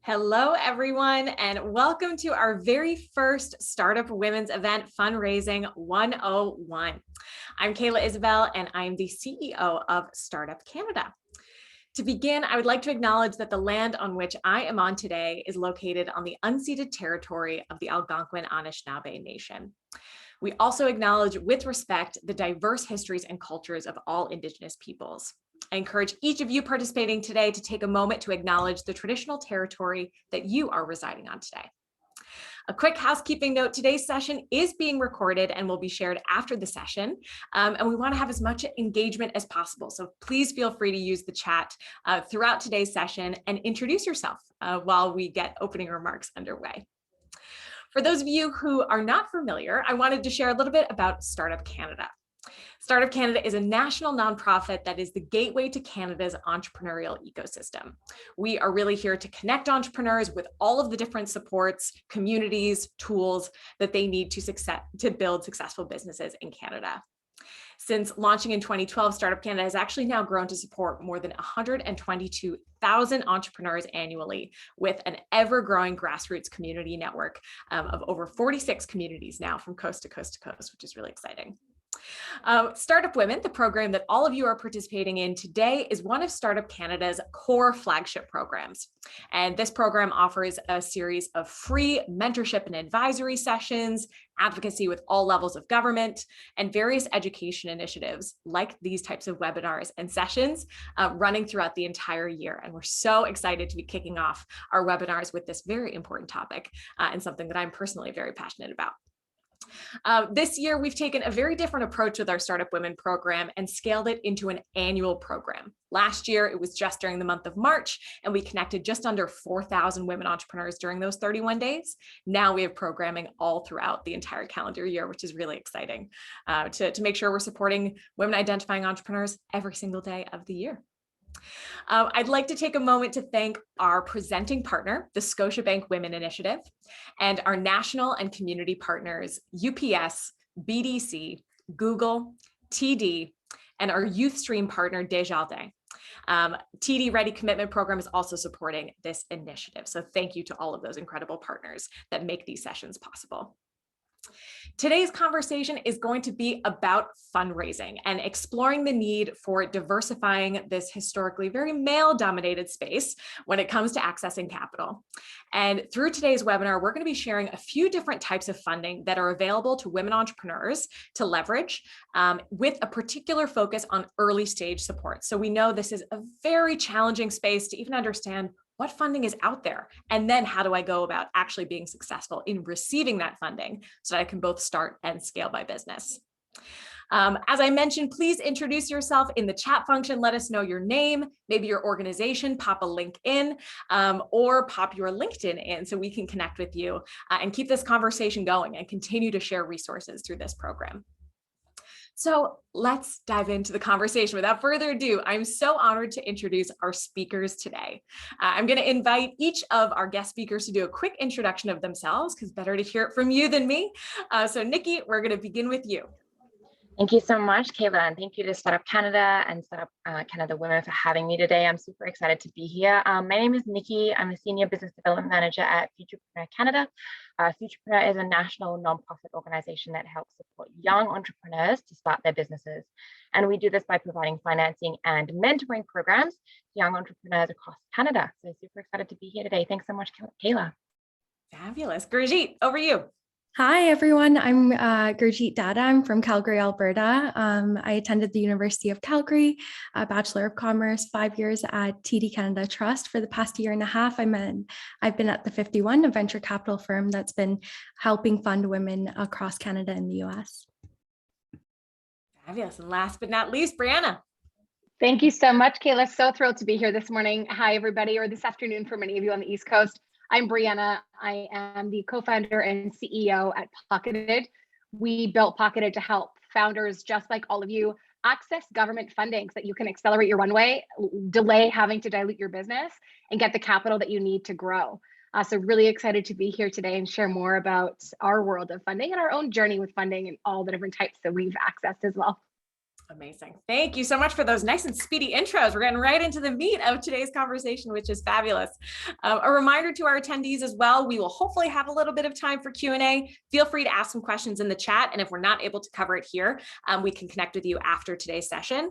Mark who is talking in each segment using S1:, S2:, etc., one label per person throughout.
S1: Hello, everyone, and welcome to our very first Startup Women's event, Fundraising 101. I'm Kayla Isabel, and I'm the CEO of Startup Canada. To begin, I would like to acknowledge that the land on which I am on today is located on the unceded territory of the Algonquin Anishinaabe Nation. We also acknowledge with respect the diverse histories and cultures of all Indigenous peoples. I encourage each of you participating today to take a moment to acknowledge the traditional territory that you are residing on today. A quick housekeeping note, today's session is being recorded and will be shared after the session. And we want to have as much engagement as possible. So please feel free to use the chat throughout today's session and introduce yourself while we get opening remarks underway. For those of you who are not familiar, I wanted to share a little bit about Startup Canada. Startup Canada is a national nonprofit that is the gateway to Canada's entrepreneurial ecosystem. We are really here to connect entrepreneurs with all of the different supports, communities, tools that they need to build successful businesses in Canada. Since launching in 2012, Startup Canada has actually now grown to support more than 122,000 entrepreneurs annually, with an ever-growing grassroots community network of over 46 communities now from coast to coast to coast, which is really exciting. Startup Women, the program that all of you are participating in today, is one of Startup Canada's core flagship programs. And this program offers a series of free mentorship and advisory sessions, advocacy with all levels of government, and various education initiatives like these types of webinars and sessions running throughout the entire year. And we're so excited to be kicking off our webinars with this very important topic and something that I'm personally very passionate about. This year, we've taken a very different approach with our Startup Women program and scaled it into an annual program. Last year, it was just during the month of March, and we connected just under 4,000 women entrepreneurs during those 31 days. Now we have programming all throughout the entire calendar year, which is really exciting to make sure we're supporting women identifying entrepreneurs every single day of the year. I'd like to take a moment to thank our presenting partner, the Scotiabank Women Initiative, and our national and community partners, UPS, BDC, Google, TD, and our youth stream partner, Desjardins. TD Ready Commitment Program is also supporting this initiative. So thank you to all of those incredible partners that make these sessions possible. Today's conversation is going to be about fundraising and exploring the need for diversifying this historically very male-dominated space when it comes to accessing capital. And through today's webinar, we're going to be sharing a few different types of funding that are available to women entrepreneurs to leverage with a particular focus on early stage support. So we know this is a very challenging space to even understand what funding is out there, and then how do I go about actually being successful in receiving that funding so that I can both start and scale my business. As I mentioned, please introduce yourself in the chat function. Let us know your name, maybe your organization, pop a link in, or pop your LinkedIn in so we can connect with you and keep this conversation going and continue to share resources through this program. So let's dive into the conversation. Without further ado, I'm so honored to introduce our speakers today. I'm going to invite each of our guest speakers to do a quick introduction of themselves, because better to hear it from you than me. So Nikki, we're going to begin with you.
S2: Thank you so much, Kayla, and thank you to Startup Canada and Startup Canada Women for having me today. I'm super excited to be here. My name is Nikki. I'm a Senior Business Development Manager at Futurepreneur Canada. Futurepreneur is a national nonprofit organization that helps support young entrepreneurs to start their businesses. And we do this by providing financing and mentoring programs to young entrepreneurs across Canada. So super excited to be here today. Thanks so much, Kayla.
S1: Fabulous. Gurjeet, over to you.
S3: Hi, everyone. I'm Gurjeet Dada. I'm from Calgary, Alberta. I attended the University of Calgary, a Bachelor of Commerce, 5 years at TD Canada Trust. For the past year and a half, I've been at the 51, a venture capital firm that's been helping fund women across Canada and the US.
S1: Fabulous. And last but not least, Brianna.
S4: Thank you so much, Kayla. So thrilled to be here this morning. Hi, everybody, or this afternoon for many of you on the East Coast. I'm Brianna. I am the co-founder and CEO at Pocketed. We built Pocketed to help founders just like all of you access government funding so that you can accelerate your runway, delay having to dilute your business, and get the capital that you need to grow. So really excited to be here today and share more about our world of funding and our own journey with funding and all the different types that we've accessed as well.
S1: Amazing. Thank you so much for those nice and speedy intros. We're getting right into the meat of today's conversation, which is fabulous. A reminder to our attendees as well, we will hopefully have a little bit of time for Q&A. Feel free to ask some questions in the chat. And if we're not able to cover it here, we can connect with you after today's session.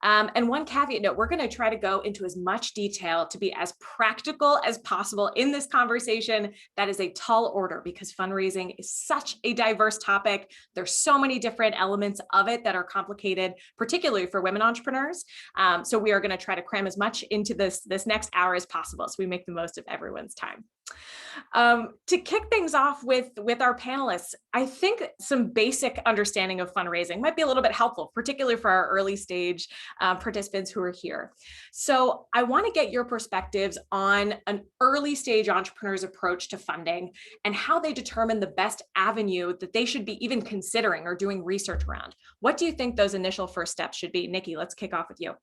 S1: And one caveat note, we're going to try to go into as much detail to be as practical as possible in this conversation. That is a tall order because fundraising is such a diverse topic. There's so many different elements of it that are complicated, particularly for women entrepreneurs. So we are going to try to cram as much into this next hour as possible so we make the most of everyone's time. To kick things off with our panelists, I think some basic understanding of fundraising might be a little bit helpful, particularly for our early stage participants who are here. So I want to get your perspectives on an early stage entrepreneur's approach to funding and how they determine the best avenue that they should be even considering or doing research around. What do you think those initial first steps should be? Nikki, let's kick off with you.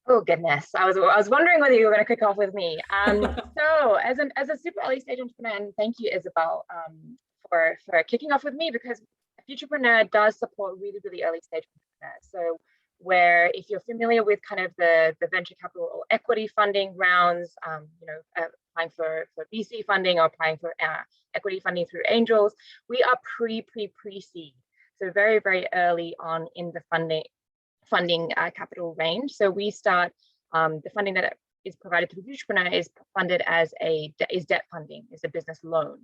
S2: Oh goodness, I was wondering whether you were going to kick off with me. So as a super early stage entrepreneur, and thank you, Isabel, for kicking off with me, because Futurepreneur does support really early stage entrepreneurs. So where if you're familiar with kind of the venture capital or equity funding rounds, applying for VC funding or applying for equity funding through angels, we are pre-seed. So very early on in the funding capital range. So we start the funding that is provided through Futurepreneur is funded as debt funding, is a business loan.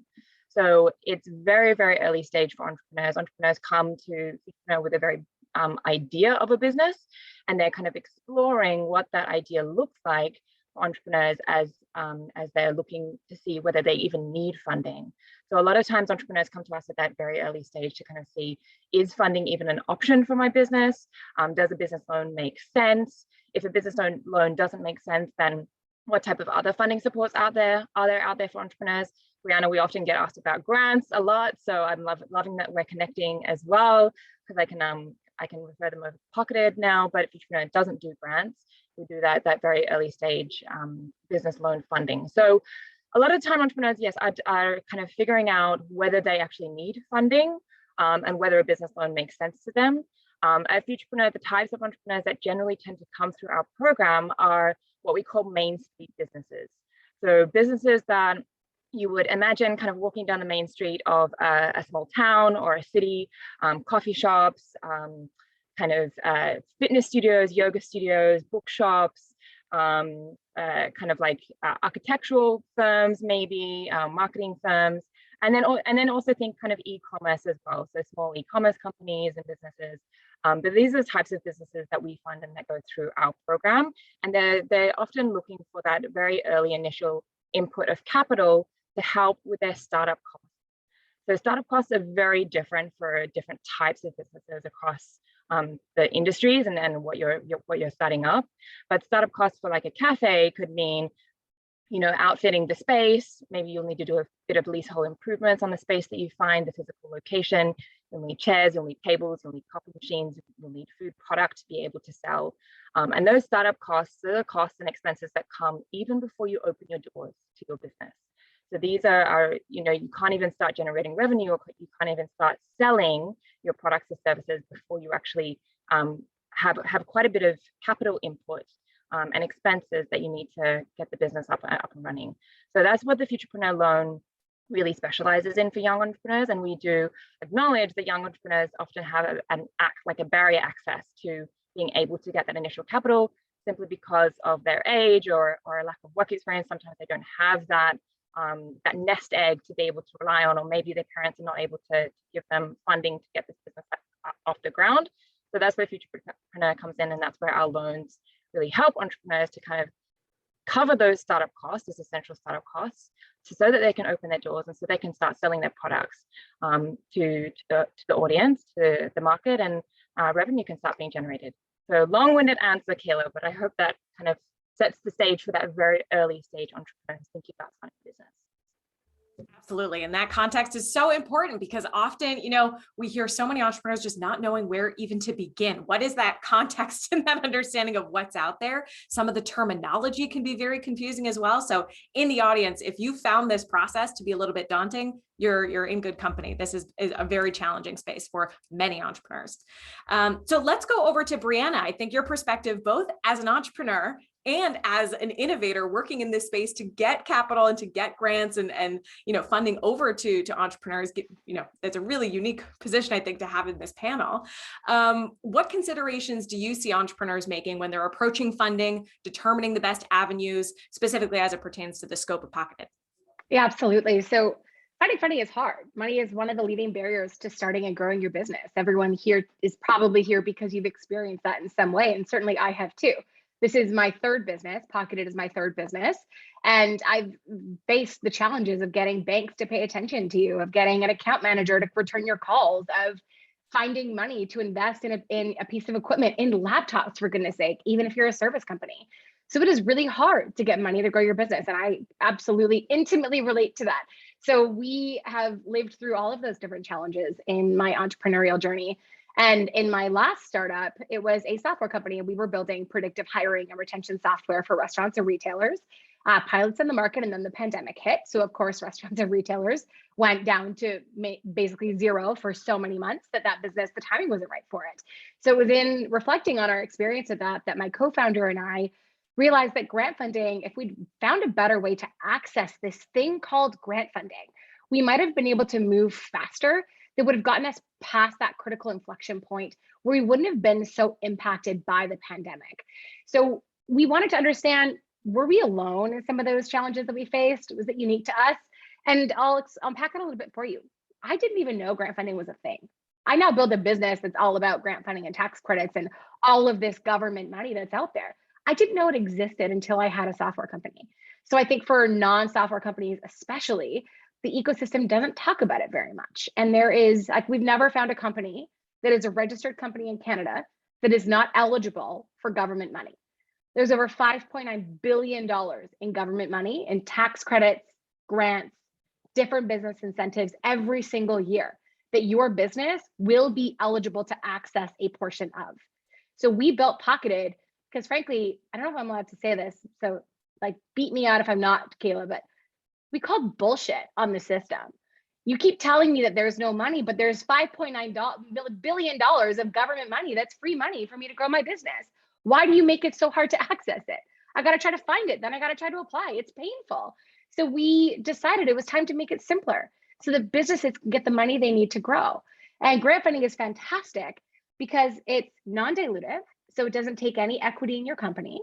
S2: So it's very early stage for entrepreneurs. Entrepreneurs come to Futurepreneur with a very idea of a business, and they're kind of exploring what that idea looks like for entrepreneurs as they're looking to see whether they even need funding. So a lot of times entrepreneurs come to us at that very early stage to kind of see, is funding even an option for my business? Does a business loan make sense? If a business loan doesn't make sense, then what type of other funding supports are there out there for entrepreneurs? Brianna, we often get asked about grants a lot, so I'm loving that we're connecting as well, because I can refer them over to Pocketed now, but if Futurepreneur doesn't do grants, we do that very early stage business loan funding. So a lot of time entrepreneurs, yes, are kind of figuring out whether they actually need funding and whether a business loan makes sense to them. At Futurepreneur, the types of entrepreneurs that generally tend to come through our program are what we call main street businesses. So businesses that you would imagine kind of walking down the main street of a small town or a city, coffee shops, kind of fitness studios, yoga studios, bookshops, kind of like architectural firms, maybe marketing firms, and then also think kind of e-commerce as well. So small e-commerce companies and businesses. But these are the types of businesses that we fund and that go through our program, and they're often looking for that very early initial input of capital to help with their startup costs. So startup costs are very different for different types of businesses across the industries and what you're starting up. But startup costs for like a cafe could mean, outfitting the space. Maybe you'll need to do a bit of leasehold improvements on the space that you find, the physical location. You'll need chairs, you'll need tables, you'll need coffee machines, you'll need food product to be able to sell. And those startup costs are the costs and expenses that come even before you open your doors to your business. So these are you can't even start generating revenue, or you can't even start selling your products or services before you actually have quite a bit of capital input and expenses that you need to get the business up and running. So that's what the Futurepreneur loan really specializes in for young entrepreneurs. And we do acknowledge that young entrepreneurs often have a barrier access to being able to get that initial capital, simply because of their age or a lack of work experience. Sometimes they don't have that nest egg to be able to rely on, or maybe their parents are not able to give them funding to get this business off the ground. So that's where Futurepreneur comes in, and that's where our loans really help entrepreneurs to kind of cover those startup costs, those essential startup costs, so that they can open their doors and so they can start selling their products to the audience, to the market, and revenue can start being generated. So long-winded answer, Kayla, but I hope that kind of sets the stage for that very early stage entrepreneurs thinking about starting a business.
S1: Absolutely. And that context is so important because often, we hear so many entrepreneurs just not knowing where even to begin. What is that context and that understanding of what's out there? Some of the terminology can be very confusing as well. So in the audience, if you found this process to be a little bit daunting, you're in good company. This is a very challenging space for many entrepreneurs. So let's go over to Brianna. I think your perspective, both as an entrepreneur and as an innovator working in this space to get capital and to get grants and funding over to entrepreneurs, it's a really unique position, I think, to have in this panel. What considerations do you see entrepreneurs making when they're approaching funding, determining the best avenues, specifically as it pertains to the scope of Pocketed?
S4: Yeah, absolutely. So finding funding is hard. Money is one of the leading barriers to starting and growing your business. Everyone here is probably here because you've experienced that in some way, and certainly I have too. This is my third business. Pocketed is my third business. And I've faced the challenges of getting banks to pay attention to you, of getting an account manager to return your calls, of finding money to invest in a piece of equipment, in laptops, for goodness sake, even if you're a service company. So it is really hard to get money to grow your business. And I absolutely intimately relate to that. So we have lived through all of those different challenges in my entrepreneurial journey. And in my last startup, it was a software company, and we were building predictive hiring and retention software for restaurants and retailers. Pilots in the market, and then the pandemic hit. So of course, restaurants and retailers went down to basically zero for so many months that business, the timing wasn't right for it. So it was in reflecting on our experience of that my co-founder and I realized that grant funding, if we'd found a better way to access this thing called grant funding, we might have been able to move faster. That would have gotten us past that critical inflection point where we wouldn't have been so impacted by the pandemic. So we wanted to understand, were we alone in some of those challenges that we faced? Was it unique to us? And I'll unpack it a little bit for you. I didn't even know grant funding was a thing. I now build a business that's all about grant funding and tax credits and all of this government money that's out there. I didn't know it existed until I had a software company. So I think for non-software companies, especially, the ecosystem doesn't talk about it very much. And there is, we've never found a company that is a registered company in Canada that is not eligible for government money. There's over $5.9 billion in government money in tax credits, grants, different business incentives every single year that your business will be eligible to access a portion of. So we built Pocketed because, frankly, I don't know if I'm allowed to say this, so beat me out if I'm not, Kayla, but we called bullshit on the system. You keep telling me that there's no money, but there's $5.9 billion of government money that's free money for me to grow my business. Why do you make it so hard to access it? I got to try to find it. Then I got to try to apply. It's painful. So we decided it was time to make it simpler so that businesses can get the money they need to grow. And grant funding is fantastic because it's non-dilutive. So it doesn't take any equity in your company.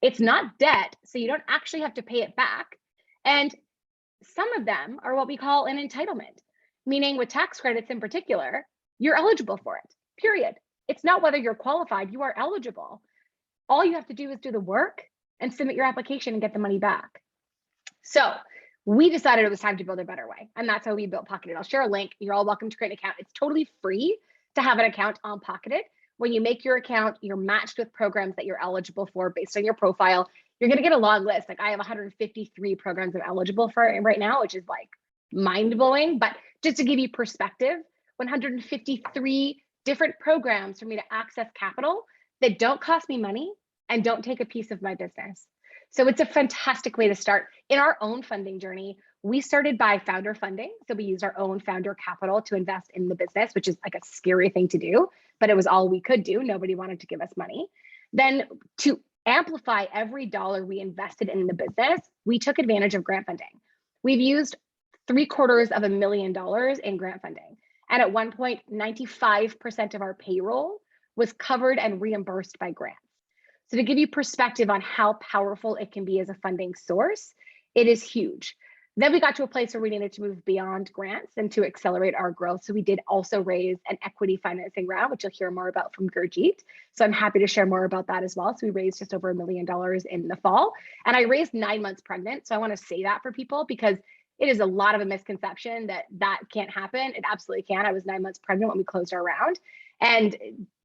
S4: It's not debt. So you don't actually have to pay it back. And some of them are what we call an entitlement, meaning with tax credits in particular, you're eligible for it, period. It's not whether you're qualified, you are eligible. All you have to do is do the work and submit your application and get the money back. So we decided it was time to build a better way. And that's how we built Pocketed. I'll share a link. You're all welcome to create an account. It's totally free to have an account on Pocketed. When you make your account, you're matched with programs that you're eligible for based on your profile. You're going to get a long list. I have 153 programs I'm eligible for right now, which is mind blowing. But just to give you perspective, 153 different programs for me to access capital that don't cost me money and don't take a piece of my business. So it's a fantastic way to start. In our own funding journey, we started by founder funding. So we used our own founder capital to invest in the business, which is a scary thing to do, but it was all we could do. Nobody wanted to give us money. Then to amplify every dollar we invested in the business, we took advantage of grant funding. We've used $750,000 in grant funding. And at one point, 95% of our payroll was covered and reimbursed by grants. So to give you perspective on how powerful it can be as a funding source, it is huge. Then we got to a place where we needed to move beyond grants and to accelerate our growth. So we did also raise an equity financing round, which you'll hear more about from Gurjeet. So I'm happy to share more about that as well. So we raised just over $1 million in the fall. And I raised 9 months pregnant. So I want to say that for people because it is a lot of a misconception that can't happen. It absolutely can. I was 9 months pregnant when we closed our round. And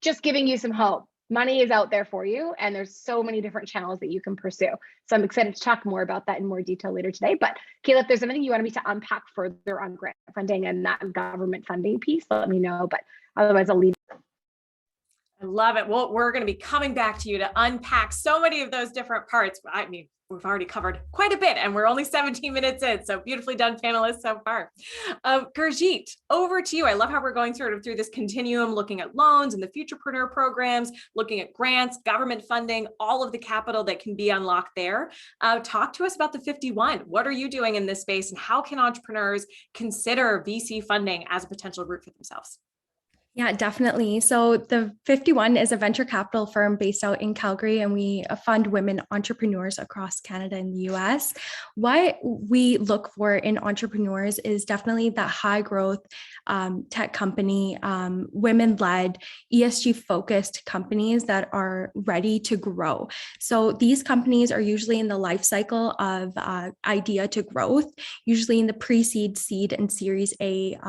S4: just giving you some hope, money is out there for you, and there's so many different channels that you can pursue. So I'm excited to talk more about that in more detail later today. But Kayla, if there's anything you wanted me to unpack further on grant funding and that government funding piece, let me know. But otherwise, I'll leave.
S1: I love it. Well, we're going to be coming back to you to unpack so many of those different parts. I mean, we've already covered quite a bit and we're only 17 minutes in. So beautifully done, panelists, so far. Gurjeet, over to you. I love how we're going through this continuum, looking at loans and the futurepreneur programs, looking at grants, government funding, all of the capital that can be unlocked there. Talk to us about the 51. What are you doing in this space, and how can entrepreneurs consider VC funding as a potential route for themselves?
S3: Yeah, definitely. So the 51 is a venture capital firm based out in Calgary, and we fund women entrepreneurs across Canada and the US. What we look for in entrepreneurs is definitely that high growth tech company, women-led, ESG-focused companies that are ready to grow. So these companies are usually in the life cycle of idea to growth, usually in the pre-seed, seed, and Series A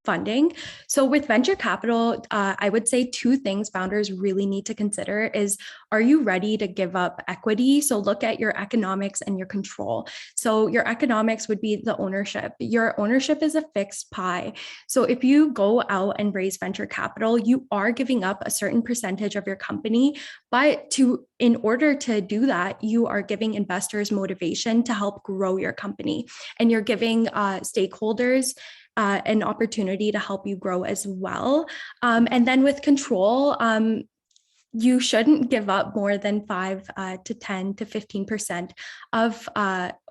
S3: funding. So with venture capital, I would say two things founders really need to consider is, are you ready to give up equity? So look at your economics and your control. So your economics would be the ownership. Your ownership is a fixed pie. So if you go out and raise venture capital, you are giving up a certain percentage of your company, but in order to do that, you are giving investors motivation to help grow your company, and you're giving stakeholders an opportunity to help you grow as well. And then with control, you shouldn't give up more than 5 to 10 to 15% of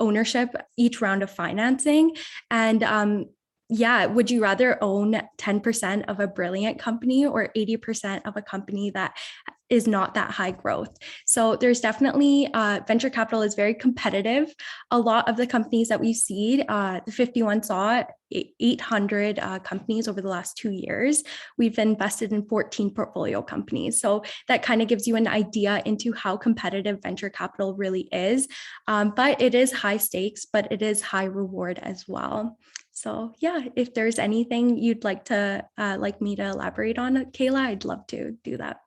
S3: ownership each round of financing. And yeah, would you rather own 10% of a brilliant company or 80% of a company that is not that high growth? So there's definitely venture capital is very competitive. A lot of the companies that we see, the 51 saw 800 companies over the last 2 years. We've invested in 14 portfolio companies. So that kind of gives you an idea into how competitive venture capital really is. But it is high stakes, but it is high reward as well. So yeah, if there's anything you'd like me to elaborate on, Kayla, I'd love to do that.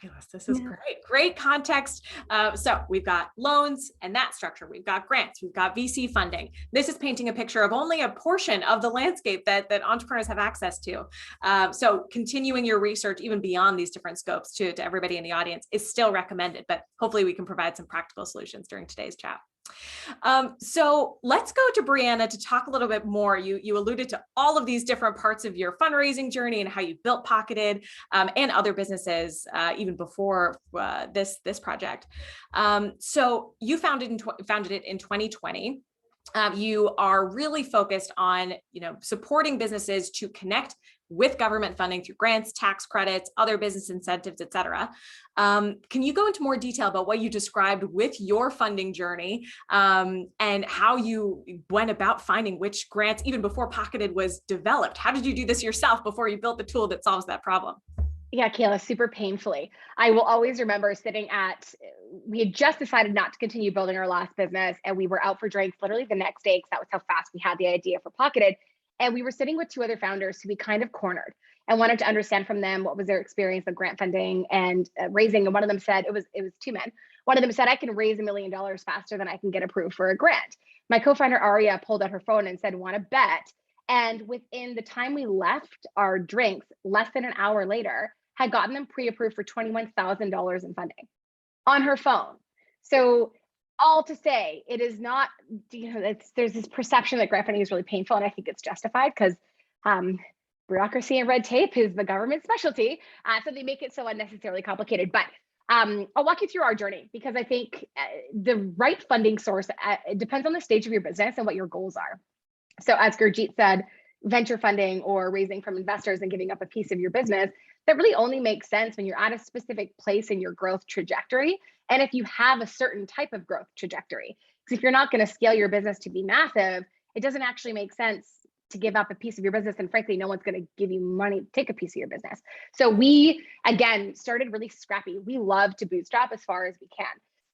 S1: Fabulous. This is great. Great context. So we've got loans and that structure. We've got grants. We've got VC funding. This is painting a picture of only a portion of the landscape that entrepreneurs have access to. So continuing your research even beyond these different scopes to everybody in the audience is still recommended, but hopefully we can provide some practical solutions during today's chat. So let's go to Brianna to talk a little bit more. You alluded to all of these different parts of your fundraising journey and how you built Pocketed and other businesses even before this project. So you founded it in 2020. You are really focused on, supporting businesses to connect with government funding through grants, tax credits, other business incentives, et cetera. Can you go into more detail about what you described with your funding journey and how you went about finding which grants even before Pocketed was developed? How did you do this yourself before you built the tool that solves that problem?
S4: Yeah, Kayla, super painfully. I will always remember we had just decided not to continue building our last business, and we were out for drinks literally the next day because that was how fast we had the idea for Pocketed. And we were sitting with two other founders who we kind of cornered and wanted to understand from them what was their experience of grant funding and raising. And one of them said, it was two men. One of them said, I can raise $1 million faster than I can get approved for a grant. My co-founder, Aria, pulled out her phone and said, want to bet? And within the time we left our drinks, less than an hour later, had gotten them pre-approved for $21,000 in funding on her phone. So all to say, it is not, there's this perception that grant funding is really painful, and I think it's justified because bureaucracy and red tape is the government specialty. So they make it so unnecessarily complicated. But I'll walk you through our journey because I think the right funding source it depends on the stage of your business and what your goals are. So as Gurjeet said, venture funding or raising from investors and giving up a piece of your business, that really only makes sense when you're at a specific place in your growth trajectory. And if you have a certain type of growth trajectory, because if you're not going to scale your business to be massive, it doesn't actually make sense to give up a piece of your business. And frankly, no one's going to give you money to take a piece of your business. So we, again, started really scrappy. We love to bootstrap as far as we can.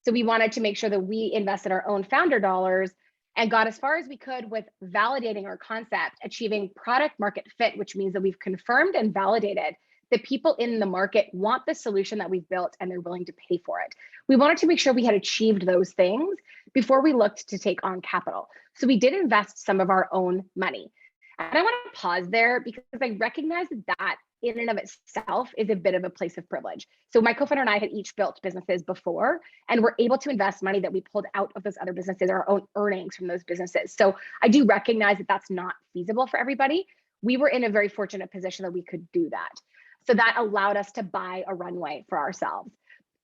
S4: So we wanted to make sure that we invested our own founder dollars and got as far as we could with validating our concept, achieving product market fit, which means that we've confirmed and validated The people in the market want the solution that we've built and they're willing to pay for it. We wanted to make sure we had achieved those things before we looked to take on capital. So we did invest some of our own money. And I want to pause there because I recognize that in and of itself is a bit of a place of privilege. So my co-founder and I had each built businesses before, and we're able to invest money that we pulled out of those other businesses, our own earnings from those businesses. So I do recognize that that's not feasible for everybody. We were in a very fortunate position that we could do that. So that allowed us to buy a runway for ourselves.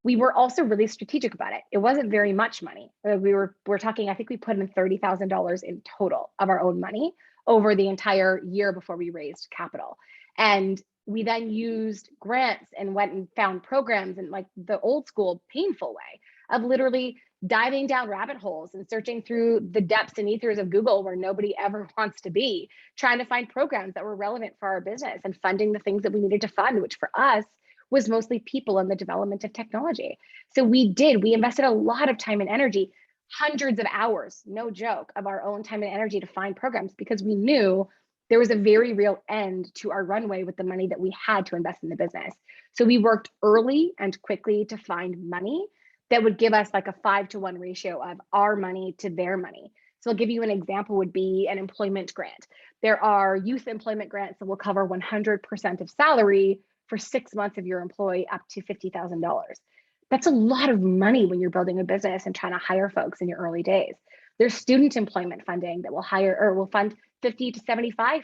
S4: We were also really strategic about it. It wasn't very much money. We're talking, I think we put in $30,000 in total of our own money over the entire year before we raised capital. And we then used grants and went and found programs in like the old school painful way of literally diving down rabbit holes and searching through the depths and ethers of Google where nobody ever wants to be, trying to find programs that were relevant for our business and funding the things that we needed to fund, which for us was mostly people in the development of technology. So we invested a lot of time and energy, hundreds of hours, no joke, of our own time and energy to find programs because we knew there was a very real end to our runway with the money that we had to invest in the business. So we worked early and quickly to find money that would give us like a 5-to-1 ratio of our money to their money. So I'll give you an example would be an employment grant. There are youth employment grants that will cover 100% of salary for 6 months of your employee up to $50,000. That's a lot of money when you're building a business and trying to hire folks in your early days. There's student employment funding that will hire or will fund 50 to 75%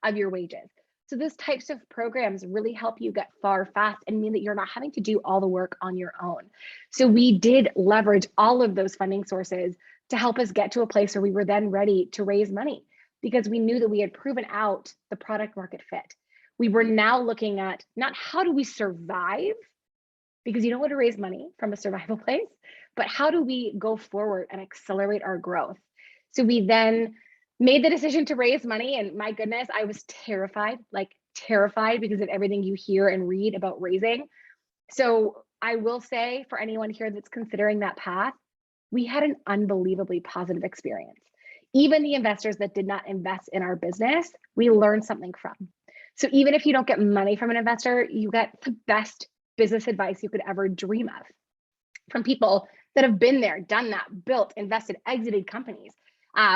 S4: of your wages. So those types of programs really help you get far fast and mean that you're not having to do all the work on your own. So we did leverage all of those funding sources to help us get to a place where we were then ready to raise money because we knew that we had proven out the product market fit. We were now looking at not how do we survive, because you don't want to raise money from a survival place, but how do we go forward and accelerate our growth? So we then made the decision to raise money, and my goodness, I was terrified because of everything you hear and read about raising. So I will say for anyone here that's considering that path, we had an unbelievably positive experience. Even the investors that did not invest in our business, we learned something from. So even if you don't get money from an investor, you get the best business advice you could ever dream of from people that have been there, done that, built, invested, exited companies.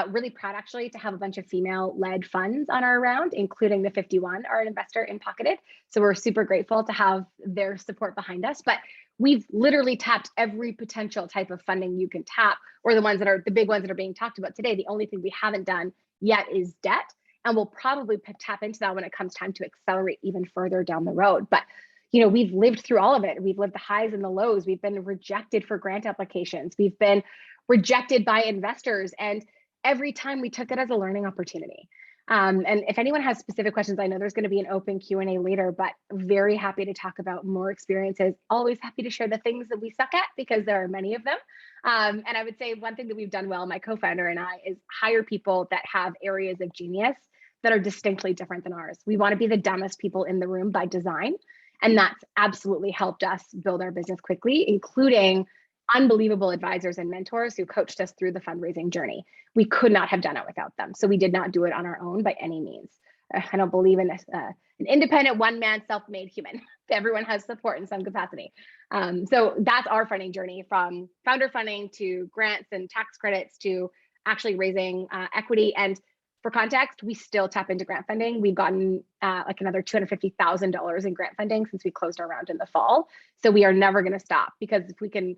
S4: Really proud actually to have a bunch of female-led funds on our round, including the 51 are an investor in Pocketed. So we're super grateful to have their support behind us. But we've literally tapped every potential type of funding you can tap, or the ones that are the big ones that are being talked about today. The only thing we haven't done yet is debt. And we'll probably tap into that when it comes time to accelerate even further down the road. But we've lived through all of it. We've lived the highs and the lows. We've been rejected for grant applications. We've been rejected by investors. And every time we took it as a learning opportunity. And if anyone has specific questions, I know there's going to be an open Q&A later, but very happy to talk about more experiences. Always happy to share the things that we suck at because there are many of them. And I would say one thing that we've done well, my co-founder and I, is hire people that have areas of genius that are distinctly different than ours. We want to be the dumbest people in the room by design. And that's absolutely helped us build our business quickly, including unbelievable advisors and mentors who coached us through the fundraising journey. We could not have done it without them. So we did not do it on our own by any means. I don't believe in an independent one-man self-made human. Everyone has support in some capacity. So that's our funding journey, from founder funding to grants and tax credits to actually raising equity. And for context, we still tap into grant funding. We've gotten like another $250,000 in grant funding since we closed our round in the fall. So we are never going to stop, because if we can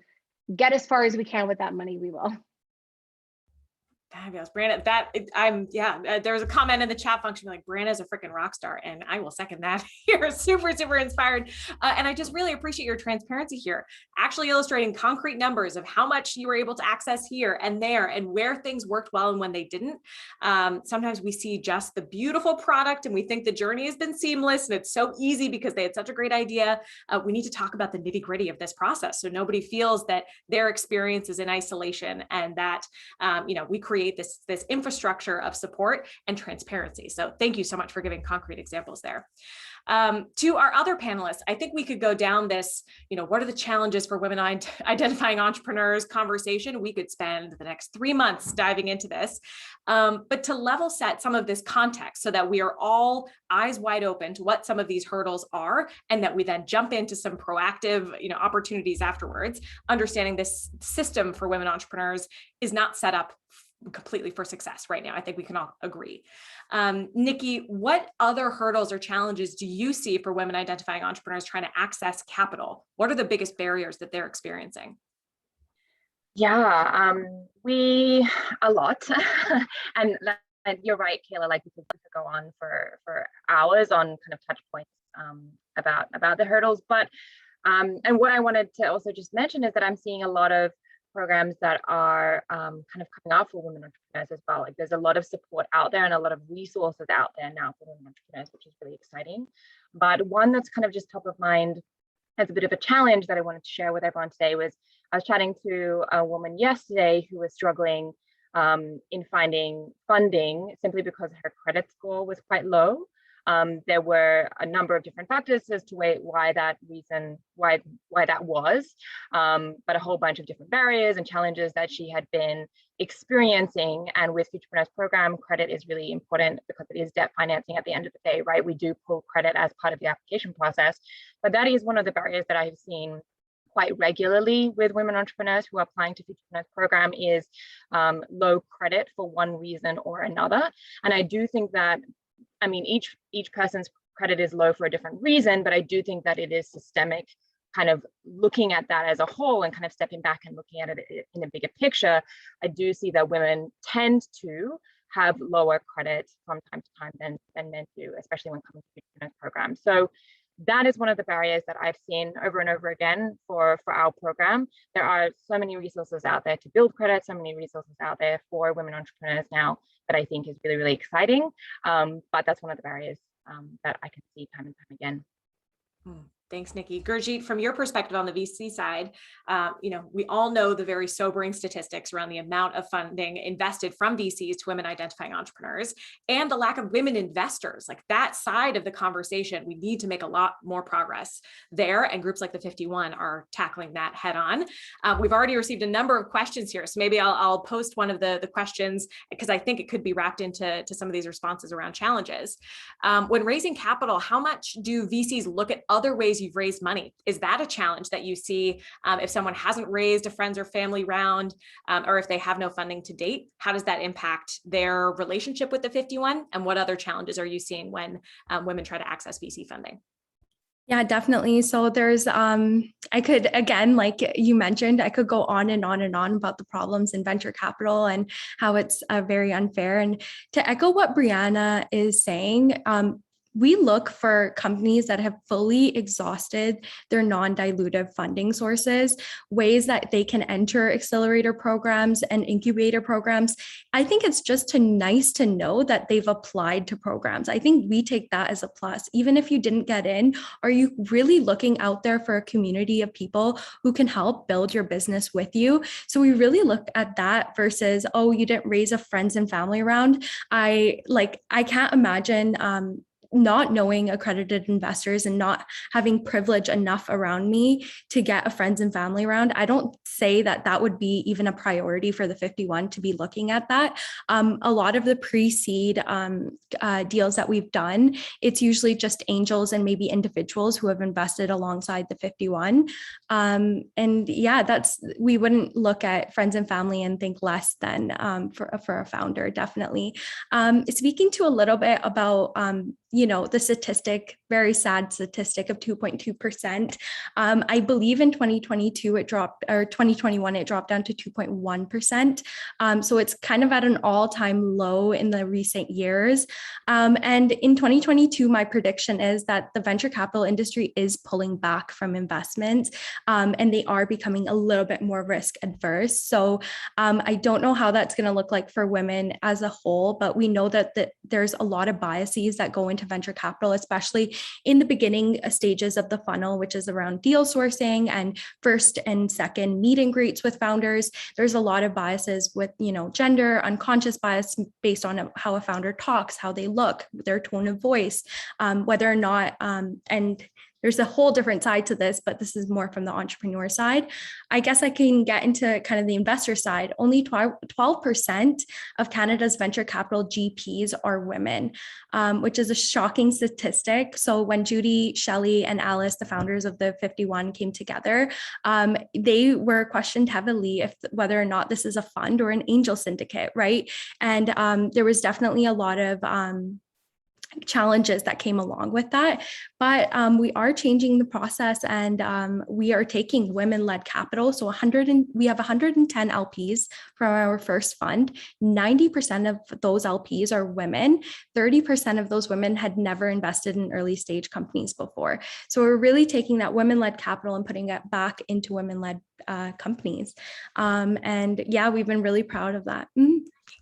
S4: get as far as we can with that money, we will.
S1: Fabulous, Brianna. There was a comment in the chat function like, Brianna's a freaking rock star, and I will second that. You're super, super inspired. And I just really appreciate your transparency here, actually illustrating concrete numbers of how much you were able to access here and there and where things worked well and when they didn't. Sometimes we see just the beautiful product and we think the journey has been seamless and it's so easy because they had such a great idea. We need to talk about the nitty gritty of this process so nobody feels that their experience is in isolation and that we create create this infrastructure of support and transparency. So thank you so much for giving concrete examples there. To our other panelists, I think we could go down this, what are the challenges for women identifying entrepreneurs conversation. We could spend the next 3 months diving into this, but to level set some of this context so that we are all eyes wide open to what some of these hurdles are, and that we then jump into some proactive, opportunities afterwards, understanding this system for women entrepreneurs is not set up completely for success right now. I think we can all agree. Nikki, what other hurdles or challenges do you see for women identifying entrepreneurs trying to access capital? What are the biggest barriers that they're experiencing?
S2: Yeah, a lot. and you're right, Kayla, like we could go on for hours on kind of touch points about the hurdles. But and what I wanted to also just mention is that I'm seeing a lot of programs that are kind of coming out for women entrepreneurs as well. Like there's a lot of support out there and a lot of resources out there now for women entrepreneurs, which is really exciting. But one that's kind of just top of mind as a bit of a challenge that I wanted to share with everyone today was I was chatting to a woman yesterday who was struggling in finding funding simply because her credit score was quite low. There were a number of different factors as to why that was, but a whole bunch of different barriers and challenges that she had been experiencing. And with Futurepreneurs program, credit is really important because it is debt financing at the end of the day, right? We do pull credit as part of the application process, but that is one of the barriers that I've seen quite regularly with women entrepreneurs who are applying to Futurepreneurs program is low credit for one reason or another. And I do think that, I mean, each person's credit is low for a different reason, but I do think that it is systemic, kind of looking at that as a whole and kind of stepping back and looking at it in a bigger picture. I do see that women tend to have lower credit from time to time than men do, especially when coming to Futurepreneurs program. So that is one of the barriers that I've seen over and over again for our program. There are so many resources out there to build credit, so many resources out there for women entrepreneurs now that I think is really, really exciting. But that's one of the barriers that I can see time and time again.
S1: Thanks, Nikki. Gurjeet, from your perspective on the VC side, we all know the very sobering statistics around the amount of funding invested from VCs to women identifying entrepreneurs and the lack of women investors. Like that side of the conversation, we need to make a lot more progress there. And groups like the 51 are tackling that head on. We've already received a number of questions here. So maybe I'll post one of the questions because I think it could be wrapped into some of these responses around challenges. When raising capital, how much do VCs look at other ways you've raised money? Is that a challenge that you see if someone hasn't raised a friends or family round, or if they have no funding to date? How does that impact their relationship with the 51? And what other challenges are you seeing when women try to access VC funding?
S3: Yeah, definitely. So there's, I could, again, like you mentioned, I could go on and on and on about the problems in venture capital and how it's very unfair. And to echo what Brianna is saying, we look for companies that have fully exhausted their non-dilutive funding sources, ways that they can enter accelerator programs and incubator programs. I think it's just nice to know that they've applied to programs. I think we take that as a plus. Even if you didn't get in, are you really looking out there for a community of people who can help build your business with you? So we really look at that versus, oh, you didn't raise a friends and family round. I can't imagine not knowing accredited investors and not having privilege enough around me to get a friends and family round. I don't say that would be even a priority for the 51 to be looking at that. A lot of the pre-seed deals that we've done, it's usually just angels and maybe individuals who have invested alongside the 51. And yeah, we wouldn't look at friends and family and think less than for a founder, definitely. Speaking to a little bit about the statistic, very sad statistic of 2.2%. I believe in 2022 it dropped, or 2021 it dropped down to 2.1%. So it's kind of at an all-time low in the recent years. And in 2022, my prediction is that the venture capital industry is pulling back from investments, and they are becoming a little bit more risk adverse. So I don't know how that's going to look like for women as a whole, but we know that there's a lot of biases that go into venture capital, especially in the beginning stages of the funnel, which is around deal sourcing and first and second meet and greets with founders. There's a lot of biases with, gender, unconscious bias based on how a founder talks, how they look, their tone of voice, whether or not, and there's a whole different side to this, but this is more from the entrepreneur side. I guess I can get into kind of the investor side. Only 12% of Canada's venture capital GPs are women, which is a shocking statistic. So when Judy, Shelley, and Alice, the founders of the 51, came together, they were questioned heavily whether or not this is a fund or an angel syndicate, right? And there was definitely a lot of challenges that came along with that, but we are changing the process, and we are taking women-led capital. So we have 110 LPs from our first fund. 90% of those LPs are women. 30% of those women had never invested in early stage companies before. So we're really taking that women-led capital and putting it back into women-led companies. And yeah, we've been really proud of that.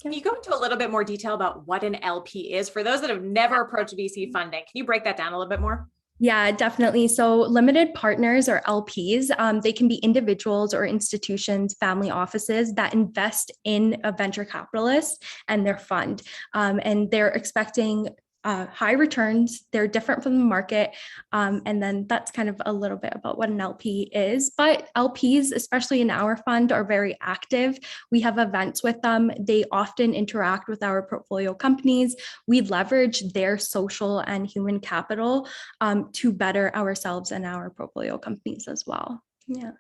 S1: Can you go into a little bit more detail about what an LP is for those that have never approached VC funding? Can you break that down a little bit more?
S3: Yeah, definitely. So limited partners or LPs, they can be individuals or institutions, family offices that invest in a venture capitalist and their fund. And they're expecting high returns. They're different from the market. And then that's kind of a little bit about what an LP is. But LPs, especially in our fund, are very active. We have events with them. They often interact with our portfolio companies. We leverage their social and human capital to better ourselves and our portfolio companies as well. Yeah.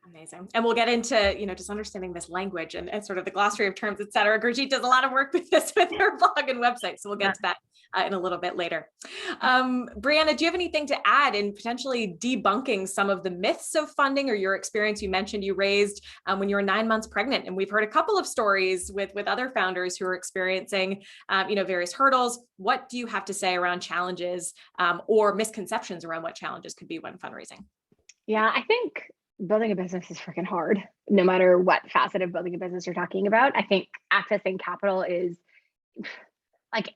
S1: Amazing. And we'll get into, just understanding this language and sort of the glossary of terms, et cetera. Gurjeet does a lot of work with this with her blog and website. So we'll get to that in a little bit later. Brianna, do you have anything to add in potentially debunking some of the myths of funding or your experience? You mentioned you raised when you were 9 months pregnant, and we've heard a couple of stories with other founders who are experiencing, various hurdles. What do you have to say around challenges or misconceptions around what challenges could be when fundraising?
S4: Yeah, I think building a business is freaking hard, no matter what facet of building a business you're talking about. I think accessing capital is like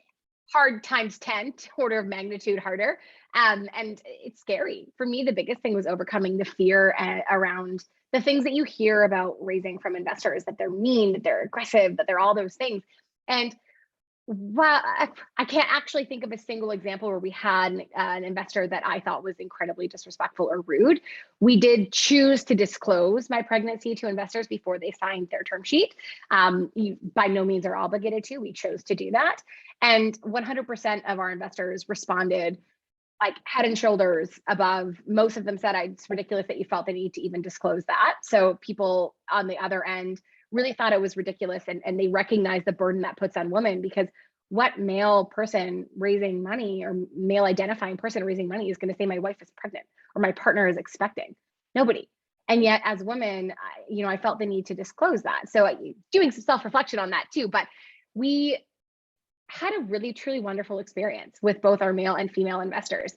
S4: hard times 10, order of magnitude harder. And it's scary. For me, the biggest thing was overcoming the fear around the things that you hear about raising from investors, that they're mean, that they're aggressive, that they're all those things. And well, I can't actually think of a single example where we had an investor that I thought was incredibly disrespectful or rude. We did choose to disclose my pregnancy to investors before they signed their term sheet. You by no means are obligated to. We chose to do that. And 100% of our investors responded like head and shoulders above. Most of them said, it's ridiculous that you felt the need to even disclose that. So people on the other end really thought it was ridiculous, and they recognize the burden that puts on women, because what male person raising money or male identifying person raising money is going to say my wife is pregnant or my partner is expecting? Nobody. And yet as women, I felt the need to disclose that. So doing some self-reflection on that too, but we had a really truly wonderful experience with both our male and female investors.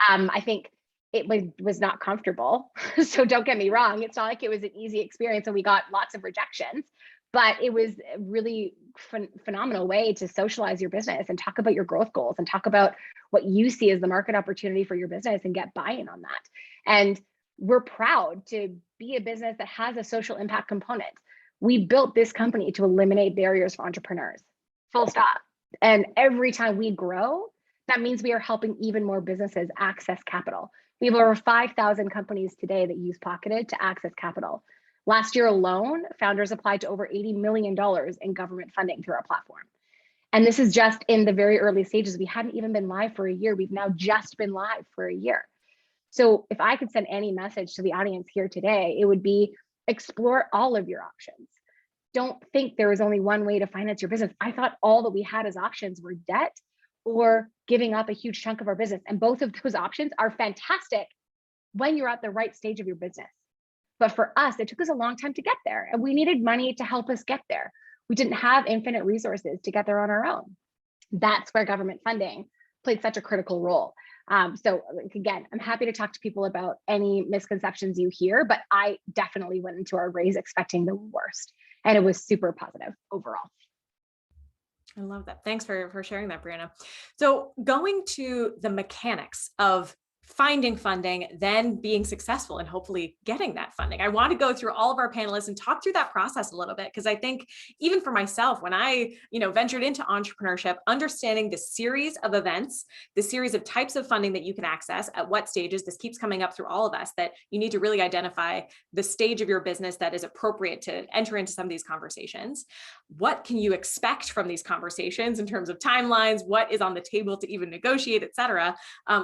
S4: I think it was not comfortable. So don't get me wrong. It's not like it was an easy experience and we got lots of rejections, but it was a really phenomenal way to socialize your business and talk about your growth goals and talk about what you see as the market opportunity for your business and get buy-in on that. And we're proud to be a business that has a social impact component. We built this company to eliminate barriers for entrepreneurs, full stop. And every time we grow, that means we are helping even more businesses access capital. We have over 5,000 companies today that use Pocketed to access capital. Last year alone, founders applied to over $80 million in government funding through our platform. And this is just in the very early stages. We hadn't even been live for a year. We've now just been live for a year. So if I could send any message to the audience here today, it would be explore all of your options. Don't think there is only one way to finance your business. I thought all that we had as options were debt or giving up a huge chunk of our business. And both of those options are fantastic when you're at the right stage of your business. But for us, it took us a long time to get there, and we needed money to help us get there. We didn't have infinite resources to get there on our own. That's where government funding played such a critical role. So again, I'm happy to talk to people about any misconceptions you hear, but I definitely went into our raise expecting the worst, and it was super positive overall.
S1: I love that. Thanks for sharing that, Brianna. So going to the mechanics of finding funding, then being successful and hopefully getting that funding. I want to go through all of our panelists and talk through that process a little bit, because I think even for myself, when I, ventured into entrepreneurship, understanding the series of events, the series of types of funding that you can access at what stages, this keeps coming up through all of us, that you need to really identify the stage of your business that is appropriate to enter into some of these conversations. What can you expect from these conversations in terms of timelines? What is on the table to even negotiate, et cetera?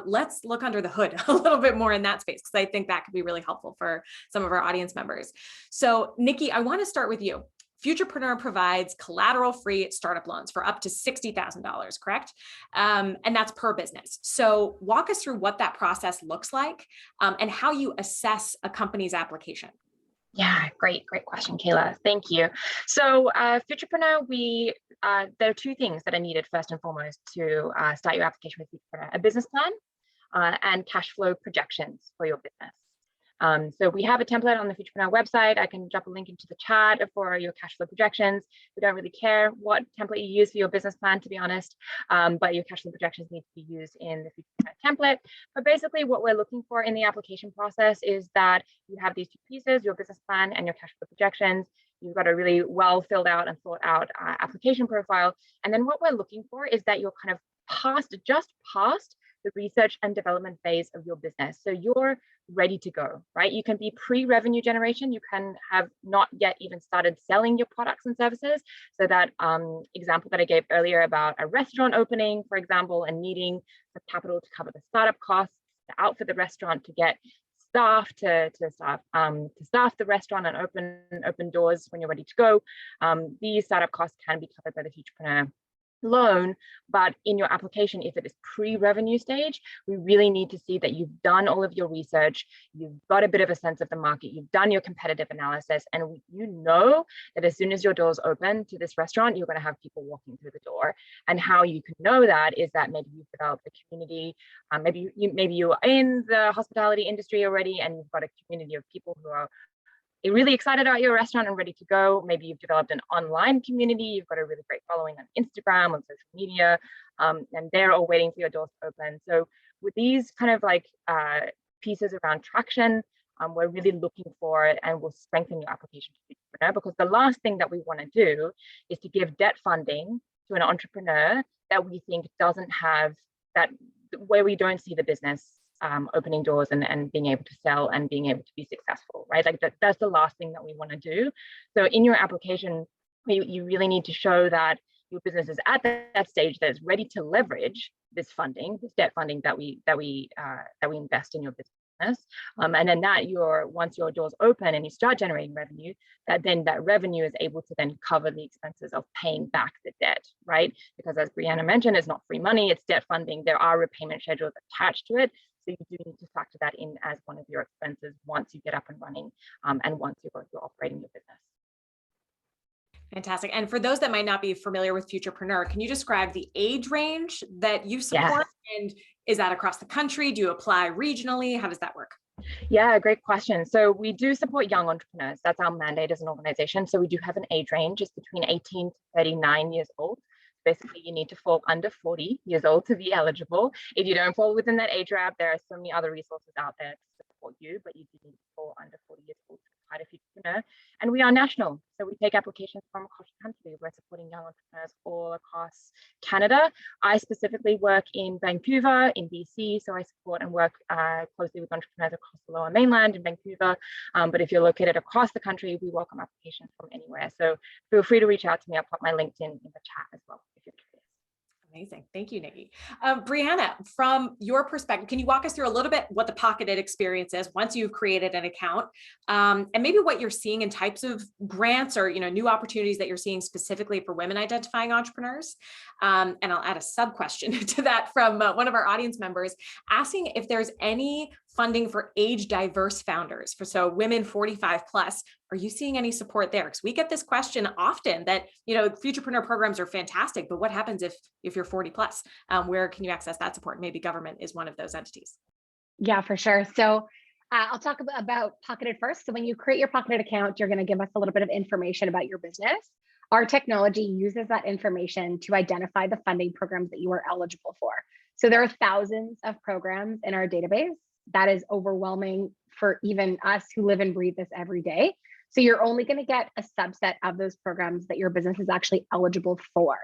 S1: Let's look under the hood a little bit more in that space, because I think that could be really helpful for some of our audience members. So Nikki, I want to start with you. Futurepreneur provides collateral-free startup loans for up to $60,000, correct? And that's per business. So walk us through what that process looks like and how you assess a company's application.
S2: Yeah, great question, Kayla. Thank you. So Futurepreneur, there are two things that are needed first and foremost to start your application with Futurepreneur: a business plan and cash flow projections for your business. So we have a template on the Futurepreneur website. I can drop a link into the chat for your cash flow projections. We don't really care what template you use for your business plan, to be honest, but your cash flow projections need to be used in the Futurepreneur template. But basically what we're looking for in the application process is that you have these two pieces: your business plan and your cash flow projections. You've got a really well filled out and thought out application profile. And then what we're looking for is that you're kind of just past the research and development phase of your business. So you're ready to go, right? You can be pre-revenue generation. You can have not yet even started selling your products and services. So that example that I gave earlier about a restaurant opening, for example, and needing the capital to cover the startup costs, to outfit the restaurant, to get staff to staff the restaurant and open doors when you're ready to go. These startup costs can be covered by the Futurepreneur loan. But in your application, if it is pre-revenue stage, we really need to see that you've done all of your research, you've got a bit of a sense of the market, you've done your competitive analysis, and you know that as soon as your doors open to this restaurant, you're going to have people walking through the door. And how you can know that is that maybe you've developed a community, maybe you're in the hospitality industry already, and you've got a community of people who are really excited about your restaurant and ready to go. Maybe you've developed an online community. You've got a really great following on Instagram, on social media, and they're all waiting for your doors to open. So with these kind of like pieces around traction, we're really looking for it, and we'll strengthen your application to Futurepreneur, because the last thing that we want to do is to give debt funding to an entrepreneur that we think doesn't have that, where we don't see the business opening doors and being able to sell and being able to be successful, right? Like that's the last thing that we want to do. So in your application, you really need to show that your business is at that stage that is ready to leverage this funding, this debt funding that we invest in your business. And then that once your doors open and you start generating revenue, that revenue is able to then cover the expenses of paying back the debt, right? Because as Brianna mentioned, it's not free money, it's debt funding. There are repayment schedules attached to it. So you do need to factor that in as one of your expenses once you get up and running and once you're operating your business.
S1: Fantastic. And for those that might not be familiar with Futurepreneur, can you describe the age range that you support? Yes. And is that across the country? Do you apply regionally? How does that work?
S2: Yeah, great question. So we do support young entrepreneurs. That's our mandate as an organization. So we do have an age range. It's between 18 to 39 years old. Basically, you need to fall under 40 years old to be eligible. If you don't fall within that age wrap, there are so many other resources out there to support you, but you do need to fall under 40 years old to apply to Futurepreneur. And we are national, so we take applications from across the country. We're supporting young entrepreneurs all across Canada. I specifically work in Vancouver, in BC, so I support and work closely with entrepreneurs across the Lower Mainland in Vancouver. But if you're located across the country, we welcome applications from anywhere. So feel free to reach out to me. I'll put my LinkedIn in the chat as well if you're curious.
S1: Amazing. Thank you, Nikki. Brianna, from your perspective, can you walk us through a little bit what the Pocketed experience is once you've created an account, and maybe what you're seeing in types of grants or new opportunities that you're seeing specifically for women identifying entrepreneurs? And I'll add a sub question to that from one of our audience members asking if there's any funding for age diverse founders, so women 45 plus. Are you seeing any support there? Because we get this question often that, Futurepreneur programs are fantastic, but what happens if you're 40 plus? Where can you access that support? Maybe government is one of those entities.
S4: Yeah, for sure. So I'll talk about Pocketed first. So when you create your Pocketed account, you're going to give us a little bit of information about your business. Our technology uses that information to identify the funding programs that you are eligible for. So there are thousands of programs in our database. That is overwhelming for even us who live and breathe this every day. So you're only going to get a subset of those programs that your business is actually eligible for.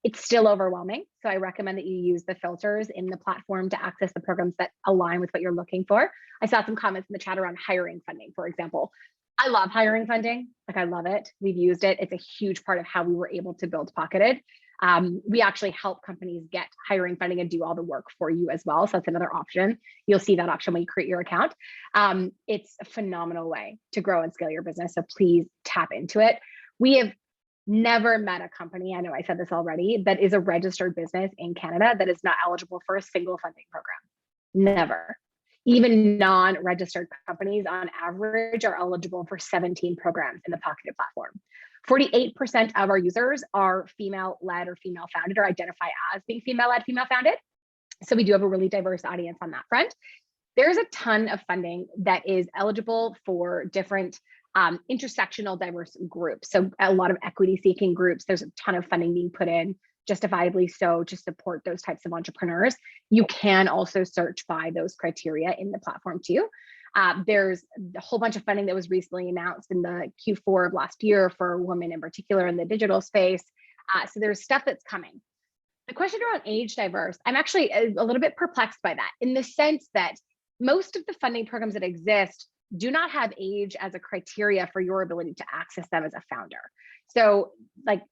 S4: It's still overwhelming. So I recommend that you use the filters in the platform to access the programs that align with what you're looking for. I saw some comments in the chat around hiring funding, for example. I love hiring funding. Like, I love it. We've used it. It's a huge part of how we were able to build Pocketed. We actually help companies get hiring funding and do all the work for you as well. So that's another option. You'll see that option when you create your account. It's a phenomenal way to grow and scale your business. So please tap into it. We have never met a company, I know I said this already, that is a registered business in Canada that is not eligible for a single funding program. Never. Even non-registered companies on average are eligible for 17 programs in the Pocketed platform. 48% of our users are female-led or female-founded, or identify as being female-led, female-founded. So we do have a really diverse audience on that front. There's a ton of funding that is eligible for different intersectional diverse groups. So a lot of equity-seeking groups, there's a ton of funding being put in, justifiably so, to support those types of entrepreneurs. You can also search by those criteria in the platform too. There's a whole bunch of funding that was recently announced in the Q4 of last year for women in particular in the digital space. So there's stuff that's coming. The question around age diverse, I'm actually a little bit perplexed by that, in the sense that most of the funding programs that exist do not have age as a criteria for your ability to access them as a founder. So like,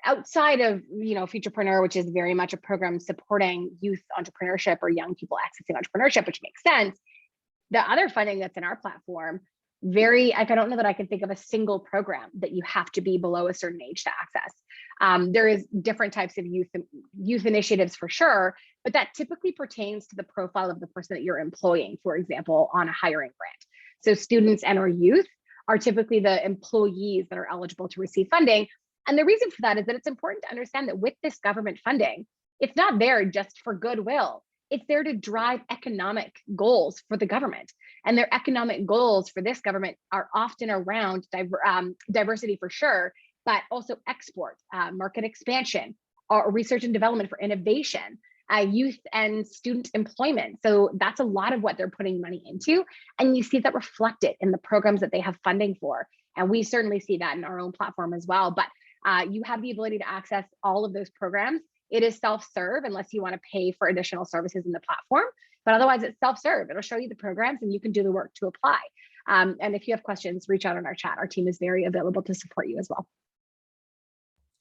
S4: outside of, Futurepreneur, which is very much a program supporting youth entrepreneurship or young people accessing entrepreneurship, which makes sense. The other funding that's in our platform, I don't know that I can think of a single program that you have to be below a certain age to access. There is different types of youth initiatives for sure, but that typically pertains to the profile of the person that you're employing, for example, on a hiring grant. So students and or youth are typically the employees that are eligible to receive funding. And the reason for that is that it's important to understand that with this government funding, it's not there just for goodwill. It's there to drive economic goals for the government. And their economic goals for this government are often around diversity for sure, but also export, market expansion, or research and development for innovation, youth and student employment. So that's a lot of what they're putting money into. And you see that reflected in the programs that they have funding for. And we certainly see that in our own platform as well. But you have the ability to access all of those programs. It is self-serve unless you want to pay for additional services in the platform, but otherwise it's self-serve. It'll show you the programs and you can do the work to apply. And if you have questions, reach out on our chat. Our team is very available to support you as well.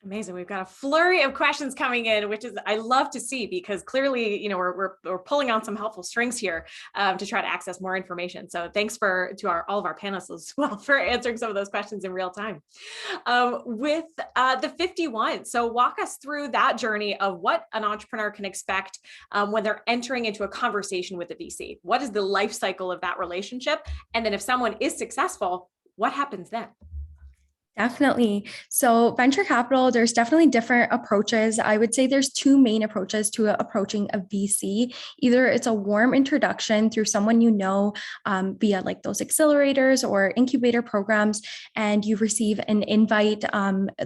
S1: Amazing. We've got a flurry of questions coming in, which is I love to see, because clearly, we're pulling on some helpful strings here to try to access more information. So thanks to all of our panelists as well for answering some of those questions in real time. With the 51, so walk us through that journey of what an entrepreneur can expect when they're entering into a conversation with a VC. What is the life cycle of that relationship? And then if someone is successful, what happens then?
S3: Definitely. So venture capital, there's definitely different approaches. I would say there's two main approaches to approaching a VC. Either it's a warm introduction through someone you know via like those accelerators or incubator programs, and you receive an invite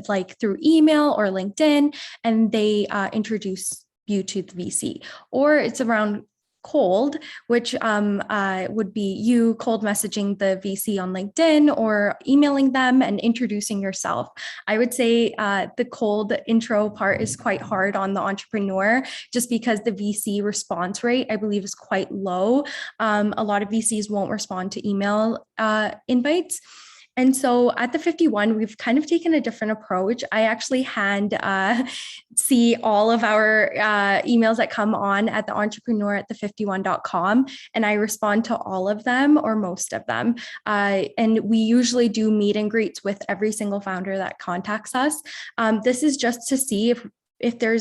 S3: like through email or LinkedIn, and they introduce you to the VC. Or it's around cold, which would be you cold messaging the VC on LinkedIn or emailing them and introducing yourself. I would say the cold intro part is quite hard on the entrepreneur, just because the VC response rate, I believe, is quite low. A lot of VCs won't respond to email invites. And so at the 51, we've kind of taken a different approach. I actually see all of our emails that come on at the entrepreneur@the51.com, and I respond to all of them or most of them. And we usually do meet and greets with every single founder that contacts us. This is just to see if they're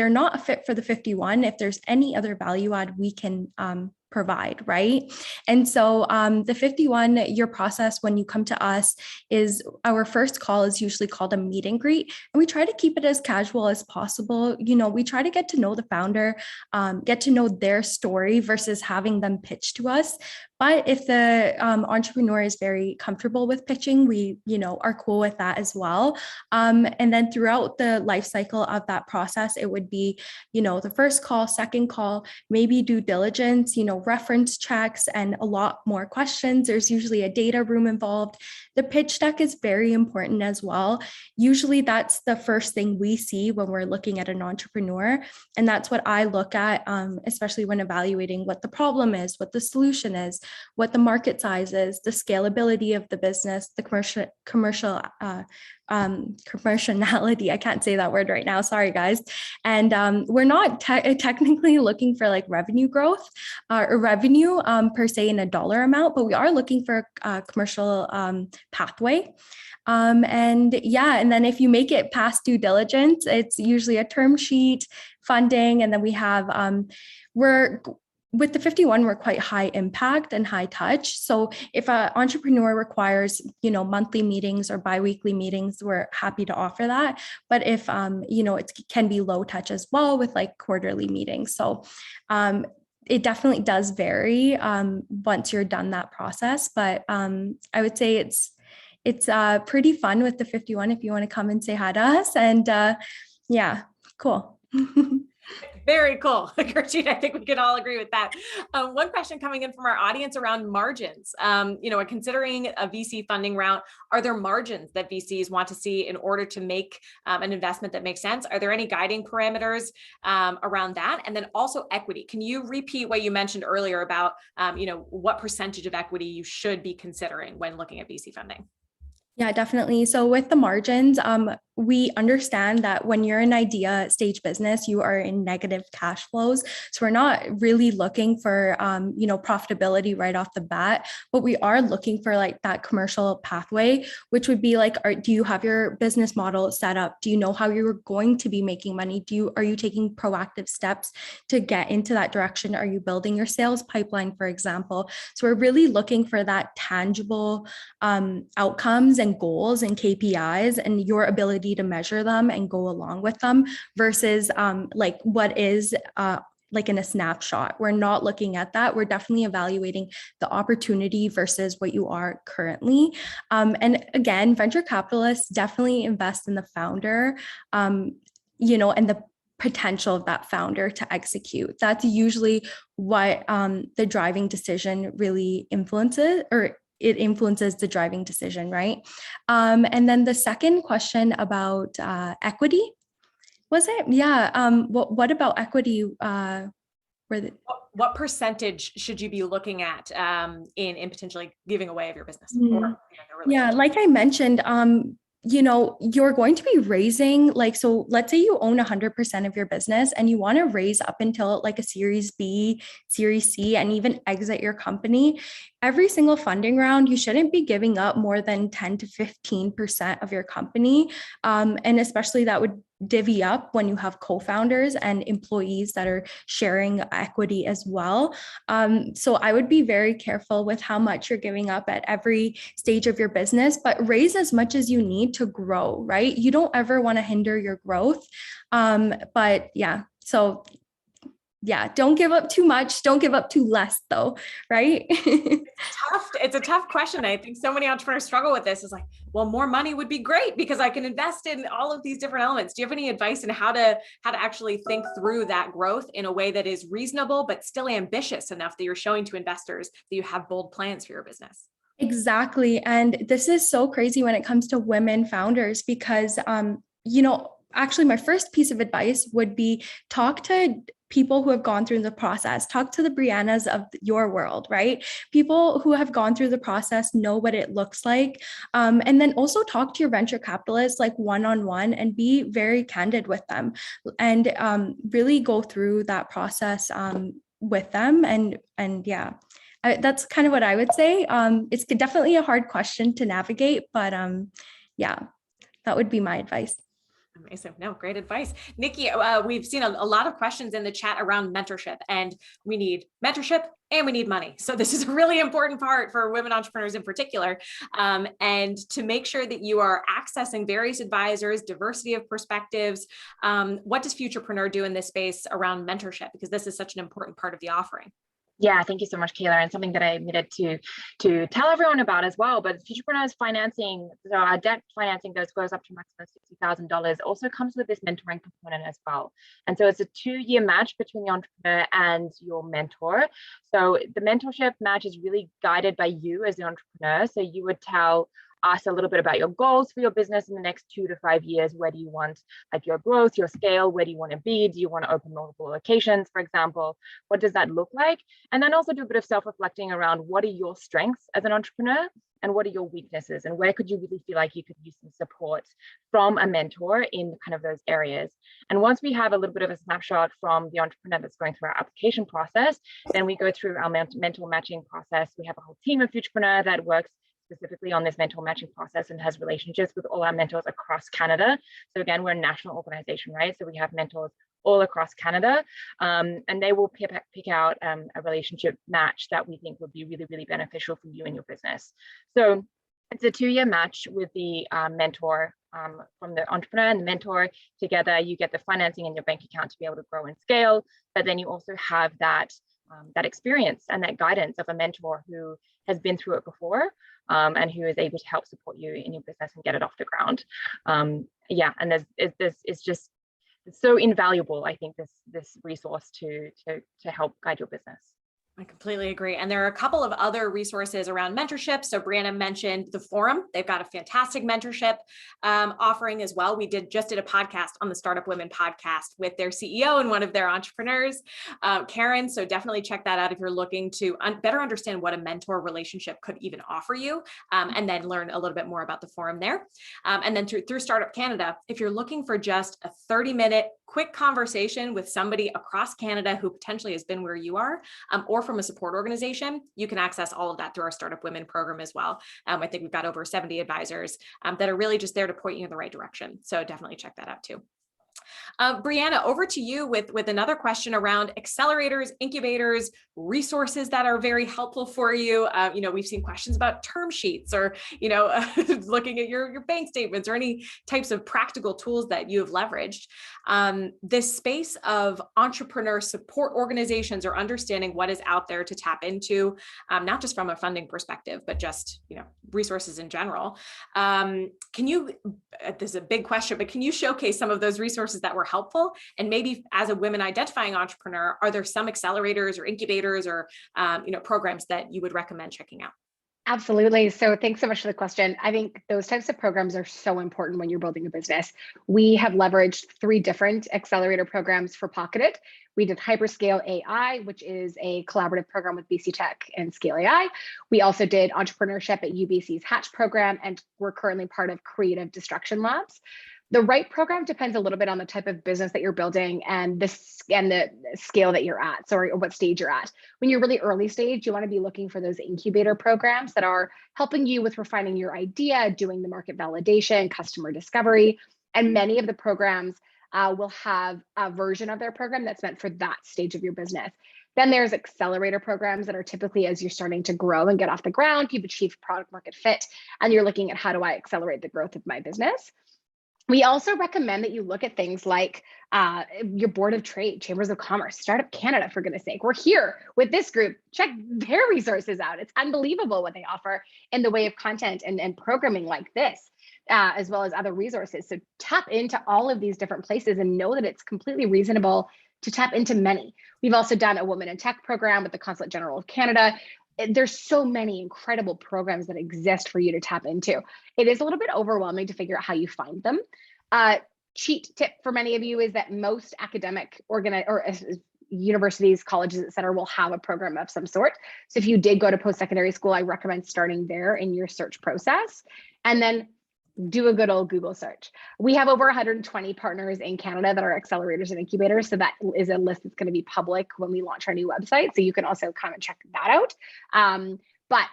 S3: not a fit for the 51, if there's any other value add we can provide, right? And so the 51, your process when you come to us is our first call is usually called a meet and greet. And we try to keep it as casual as possible. We try to get to know the founder, get to know their story versus having them pitch to us. But if the entrepreneur is very comfortable with pitching, we, are cool with that as well. And then throughout the life cycle of that process, it would be, the first call, second call, maybe due diligence, reference checks, and a lot more questions. There's usually a data room involved. The pitch deck is very important as well. Usually that's the first thing we see when we're looking at an entrepreneur. And that's what I look at, especially when evaluating what the problem is, what the solution is, what the market size is, the scalability of the business, the commerciality. I can't say that word right now. Sorry, guys. And we're not technically looking for like revenue growth or revenue per se in a dollar amount, but we are looking for a commercial pathway. And then if you make it past due diligence, it's usually a term sheet, funding, and then we have with the 51, we're quite high impact and high touch. So if an entrepreneur requires, monthly meetings or biweekly meetings, we're happy to offer that. But if, it can be low touch as well with like quarterly meetings. So it definitely does vary once you're done that process. But I would say it's pretty fun with the 51 if you want to come and say hi to us. And yeah, cool.
S1: Very cool. Gertrude, I think we can all agree with that. One question coming in from our audience around margins. Considering a VC funding route, are there margins that VCs want to see in order to make an investment that makes sense? Are there any guiding parameters around that? And then also equity. Can you repeat what you mentioned earlier about, what percentage of equity you should be considering when looking at VC funding?
S3: Yeah, definitely. So with the margins, we understand that when you're an idea stage business, you are in negative cash flows. So we're not really looking for, profitability right off the bat, but we are looking for like that commercial pathway, which would be like, do you have your business model set up? Do you know how you're going to be making money? Are you taking proactive steps to get into that direction? Are you building your sales pipeline, for example? So we're really looking for that tangible outcomes and goals and KPIs and your ability to measure them and go along with them versus like what is like in a snapshot. We're not looking at that. We're definitely evaluating the opportunity versus what you are currently. And again, venture capitalists definitely invest in the founder, and the potential of that founder to execute. That's usually what the driving decision really influences, or it influences the driving decision, right? And then the second question about equity, was it? Yeah. What about equity?
S1: What percentage should you be looking at in potentially giving away of your business?
S3: Yeah, like I mentioned, you're going to be raising, so let's say you own 100% of your business and you want to raise up until like a Series B, Series C, and even exit your company. Every single funding round, you shouldn't be giving up more than 10 to 15% of your company. And especially that would divvy up when you have co-founders and employees that are sharing equity as well. So I would be very careful with how much you're giving up at every stage of your business, but raise as much as you need to grow, right? You don't ever want to hinder your growth. But yeah, so yeah, don't give up too much. Don't give up too less though, right?
S1: It's a tough question. I think so many entrepreneurs struggle with this. It's like, well, more money would be great because I can invest in all of these different elements. Do you have any advice on how to actually think through that growth in a way that is reasonable, but still ambitious enough that you're showing to investors that you have bold plans for your business?
S3: Exactly. And this is so crazy when it comes to women founders because, actually my first piece of advice would be talk to people who have gone through the process, talk to the Briannas of your world, right? People who have gone through the process know what it looks like. And then also talk to your venture capitalists like one-on-one and be very candid with them and really go through that process with them. And yeah, that's kind of what I would say. It's definitely a hard question to navigate, but yeah, that would be my advice.
S1: Amazing. No, great advice. Nikki, we've seen a lot of questions in the chat around mentorship, and we need mentorship and we need money. So this is a really important part for women entrepreneurs in particular. And to make sure that you are accessing various advisors, diversity of perspectives, what does Futurepreneur do in this space around mentorship? Because this is such an important part of the offering.
S2: Yeah, thank you so much, Kayla. And something that I needed to tell everyone about as well. But Futurepreneurs financing, so our debt financing goes up to maximum $60,000. Also comes with this mentoring component as well. And so it's a 2-year match between the entrepreneur and your mentor. So the mentorship match is really guided by you as the entrepreneur. So you would tell us a little bit about your goals for your business in the next 2 to 5 years. Where do you want like your growth, your scale? Where do you want to be? Do you want to open multiple locations, for example? What does that look like? And then also do a bit of self-reflecting around what are your strengths as an entrepreneur and what are your weaknesses, and where could you really feel like you could use some support from a mentor in kind of those areas. And once we have a little bit of a snapshot from the entrepreneur that's going through our application process, then we go through our mentor matching process. We have a whole team of Futurepreneur that works specifically on this mentor matching process and has relationships with all our mentors across Canada. So again, we're a national organization, right? So we have mentors all across Canada, and they will pick out a relationship match that we think would be really, really beneficial for you and your business. So it's a 2-year match with the mentor from the entrepreneur and the mentor together. You get the financing in your bank account to be able to grow and scale, but then you also have that experience and that guidance of a mentor who has been through it before, and who is able to help support you in your business and get it off the ground. Yeah, and it's just, it's so invaluable, I think, this resource to help guide your business.
S1: I completely agree. And there are a couple of other resources around mentorship. So Brianna mentioned the forum. They've got a fantastic mentorship offering as well. We just did a podcast on the Startup Women podcast with their CEO and one of their entrepreneurs, Karen. So definitely check that out if you're looking to better understand what a mentor relationship could even offer you, and then learn a little bit more about the forum there. And then through Startup Canada, if you're looking for just a 30-minute quick conversation with somebody across Canada who potentially has been where you are, or from a support organization, you can access all of that through our Startup Women program as well. I think we've got over 70 advisors that are really just there to point you in the right direction. So definitely check that out too. Brianna, over to you with another question around accelerators, incubators, resources that are very helpful for you. We've seen questions about term sheets or, looking at your bank statements or any types of practical tools that you have leveraged. This space of entrepreneur support organizations or understanding what is out there to tap into, not just from a funding perspective, but just, resources in general. This is a big question, but can you showcase some of those resources that were helpful? And maybe as a women identifying entrepreneur, are there some accelerators or incubators or programs that you would recommend checking out?
S4: Absolutely. So thanks so much for the question. I think those types of programs are so important when you're building a business. We have leveraged 3 different accelerator programs for Pocketed. We did Hyperscale AI, which is a collaborative program with BC Tech and Scale AI. We also did entrepreneurship at UBC's Hatch program, and we're currently part of Creative Destruction Labs. The right program depends a little bit on the type of business that you're building and the scale that you're at, or what stage you're at. When you're really early stage, you want to be looking for those incubator programs that are helping you with refining your idea, doing the market validation, customer discovery. And many of the programs will have a version of their program that's meant for that stage of your business. Then there's accelerator programs that are typically as you're starting to grow and get off the ground, you've achieved product market fit, and you're looking at how do I accelerate the growth of my business. We also recommend that you look at things like your board of trade, chambers of commerce, Startup Canada, for goodness sake. We're here with this group. Check their resources out. It's unbelievable what they offer in the way of content and programming like this, as well as other resources. So tap into all of these different places and know that it's completely reasonable to tap into many. We've also done a Women in Tech program with the Consulate General of Canada. There's so many incredible programs that exist for you to tap into. It is a little bit overwhelming to figure out how you find them. Cheat tip for many of you is that most academic universities, colleges, et cetera, will have a program of some sort. So if you did go to post-secondary school, I recommend starting there in your search process, and then do a good old Google search. We have over 120 partners in Canada that are accelerators and incubators. So that is a list that's going to be public when we launch our new website. So you can also come and check that out. But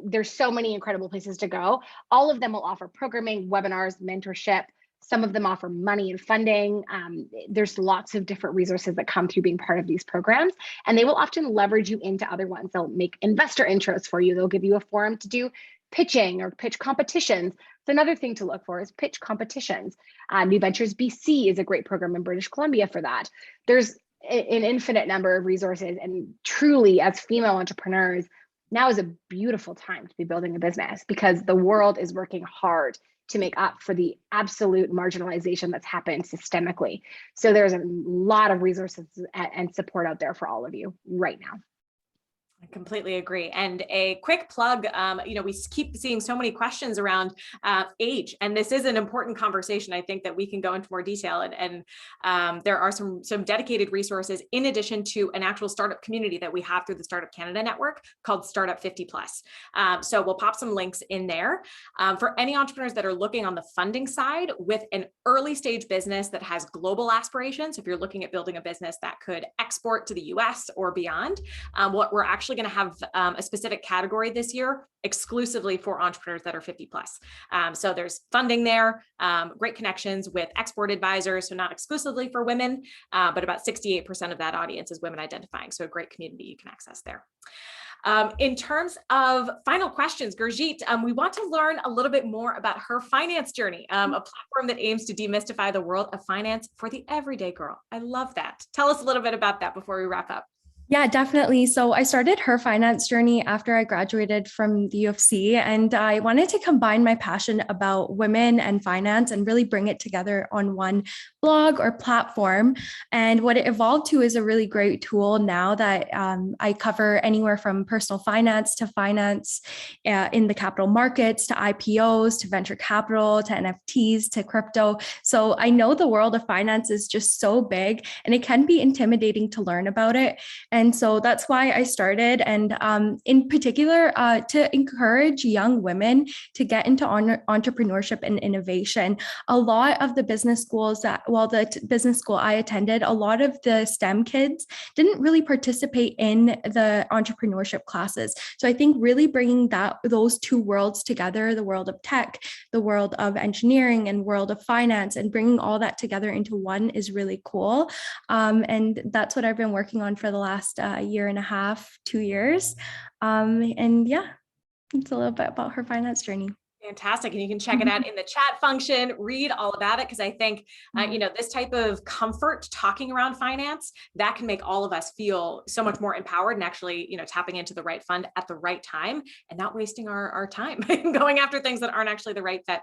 S4: there's so many incredible places to go. All of them will offer programming, webinars, mentorship. Some of them offer money and funding. There's lots of different resources that come through being part of these programs, and they will often leverage you into other ones. They'll make investor intros for you. They'll give you a forum to do pitching or pitch competitions. So another thing to look for is pitch competitions. New Ventures BC is a great program in British Columbia for that. There's an infinite number of resources. And truly, as female entrepreneurs, now is a beautiful time to be building a business because the world is working hard to make up for the absolute marginalization that's happened systemically. So there's a lot of resources and support out there for all of you right now.
S1: I completely agree. And a quick plug, we keep seeing so many questions around age, and this is an important conversation. I think that we can go into more detail, and there are some dedicated resources in addition to an actual startup community that we have through the Startup Canada network called Startup 50 Plus. So we'll pop some links in there for any entrepreneurs that are looking on the funding side with an early stage business that has global aspirations. If you're looking at building a business that could export to the US or beyond, what we're actually going to have a specific category this year exclusively for entrepreneurs that are 50 plus. So there's funding there, great connections with export advisors, so not exclusively for women, but about 68% of that audience is women identifying. So a great community you can access there. In terms of final questions, Gurjeet, we want to learn a little bit more about her finance journey, a platform that aims to demystify the world of finance for the everyday girl. I love that. Tell us a little bit about that before we wrap up.
S3: Yeah, definitely. So I started her finance journey after I graduated from the U of C, and I wanted to combine my passion about women and finance and really bring it together on one blog or platform. And what it evolved to is a really great tool now that I cover anywhere from personal finance to finance in the capital markets, to IPOs, to venture capital, to NFTs, to crypto. So I know the world of finance is just so big, and it can be intimidating to learn about it. And so that's why I started, and in particular, to encourage young women to get into entrepreneurship and innovation. A lot of the business schools the business school I attended, a lot of the STEM kids didn't really participate in the entrepreneurship classes. So I think really bringing those two worlds together, the world of tech, the world of engineering, and world of finance, and bringing all that together into one is really cool. And that's what I've been working on for the last year and a half, 2 years. And yeah, it's a little bit about her finance journey.
S1: Fantastic. And you can check it out in the chat function, read all about it, because I think, this type of comfort talking around finance, that can make all of us feel so much more empowered and actually, tapping into the right fund at the right time and not wasting our time going after things that aren't actually the right fit.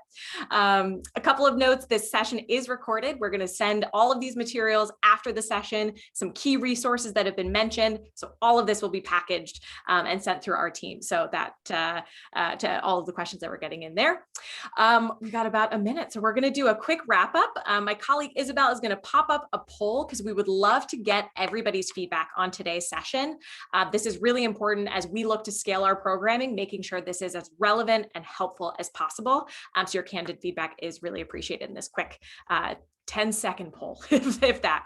S1: A couple of notes, this session is recorded. We're going to send all of these materials after the session, some key resources that have been mentioned. So all of this will be packaged and sent through our team, so that to all of the questions that we're getting in there. We've got about a minute, so we're going to do a quick wrap up. My colleague Isabel is going to pop up a poll because we would love to get everybody's feedback on today's session. This is really important as we look to scale our programming, making sure this is as relevant and helpful as possible. So your candid feedback is really appreciated in this quick 10-second poll, if that.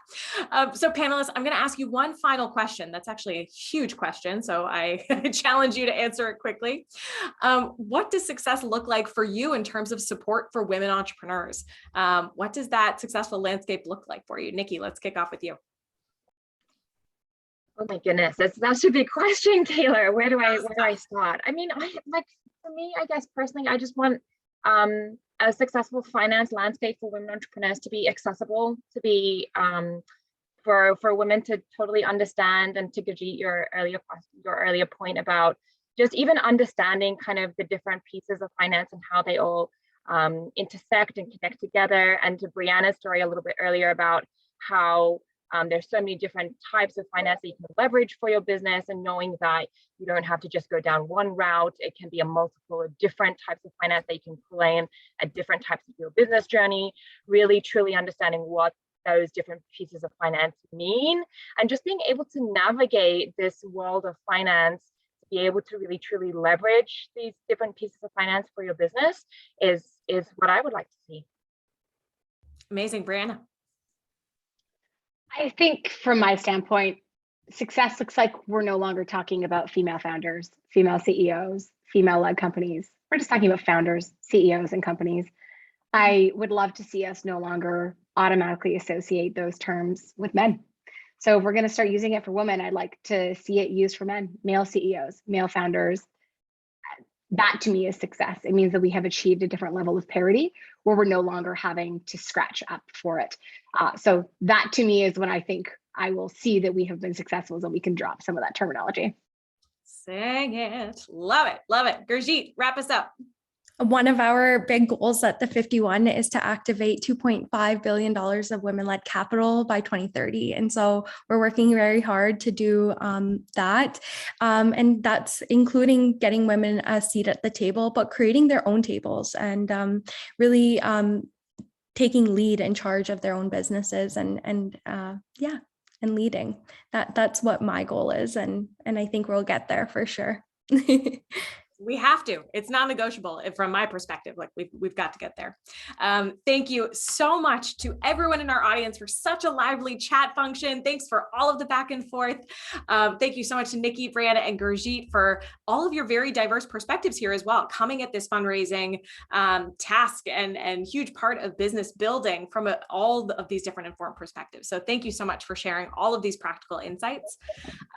S1: So panelists, I'm going to ask you one final question. That's actually a huge question, so I challenge you to answer it quickly. What does success look like for you in terms of support for women entrepreneurs? What does that successful landscape look like for you? Nikki, let's kick off with you.
S2: Oh my goodness, that's a big question, Taylor. Where do I start? I mean, for me, I guess personally, I just want a successful finance landscape for women entrepreneurs to be accessible, to be for women to totally understand, and to Gurjeet, your earlier point about just even understanding kind of the different pieces of finance and how they all intersect and connect together. And to Brianna's story a little bit earlier about how there's so many different types of finance that you can leverage for your business, and knowing that you don't have to just go down one route. It can be a multiple of different types of finance that you can pull in at different types of your business journey, really truly understanding what those different pieces of finance mean, and just being able to navigate this world of finance, to be able to really truly leverage these different pieces of finance for your business is what I would like to see.
S1: Amazing. Brianna.
S4: I think from my standpoint, success looks like we're no longer talking about female founders, female CEOs, female-led companies. We're just talking about founders, CEOs, and companies. I would love to see us no longer automatically associate those terms with men. So if we're going to start using it for women, I'd like to see it used for men, male CEOs, male founders. That to me is success. It means that we have achieved a different level of parity where we're no longer having to scratch up for it. So that to me is when I think I will see that we have been successful, so we can drop some of that terminology.
S1: Sing it. Love it. Love it. Gurjeet, wrap us up.
S3: One of our big goals at the 51 is to activate $2.5 billion of women-led capital by 2030. And so we're working very hard to do that. And that's including getting women a seat at the table, but creating their own tables and really taking lead in charge of their own businesses and leading. That's what my goal is. And I think we'll get there for sure.
S1: We have to. It's non-negotiable from my perspective. Like we've got to get there. Thank you so much to everyone in our audience for such a lively chat function. Thanks for all of the back and forth. Thank you so much to Nikki, Brianna, and Gurjeet for all of your very diverse perspectives here as well, coming at this fundraising task and huge part of business building from all of these different informed perspectives. So thank you so much for sharing all of these practical insights.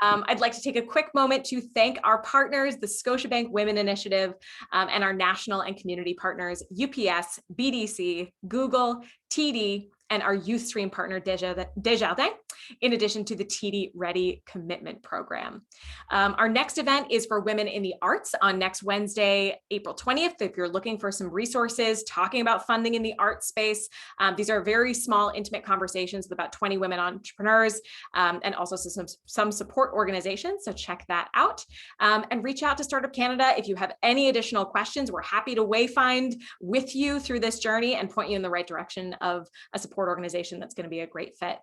S1: I'd like to take a quick moment to thank our partners, the Scotiabank Women Initiative, and our national and community partners, UPS, BDC, Google, TD, and our youth stream partner, Desjardins, in addition to the TD Ready Commitment Program. Our next event is for women in the arts on next Wednesday, April 20th. If you're looking for some resources talking about funding in the arts space, these are very small, intimate conversations with about 20 women entrepreneurs and also some support organizations. So check that out and reach out to Startup Canada if you have any additional questions. We're happy to wayfind with you through this journey and point you in the right direction of a support organization that's going to be a great fit.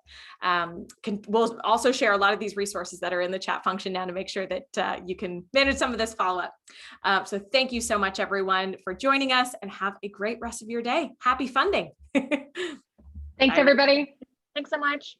S1: We'll also share a lot of these resources that are in the chat function now to make sure that you can manage some of this follow-up. So thank you so much, everyone, for joining us, and have a great rest of your day. Happy funding.
S4: Thanks, everybody.
S2: Thanks so much.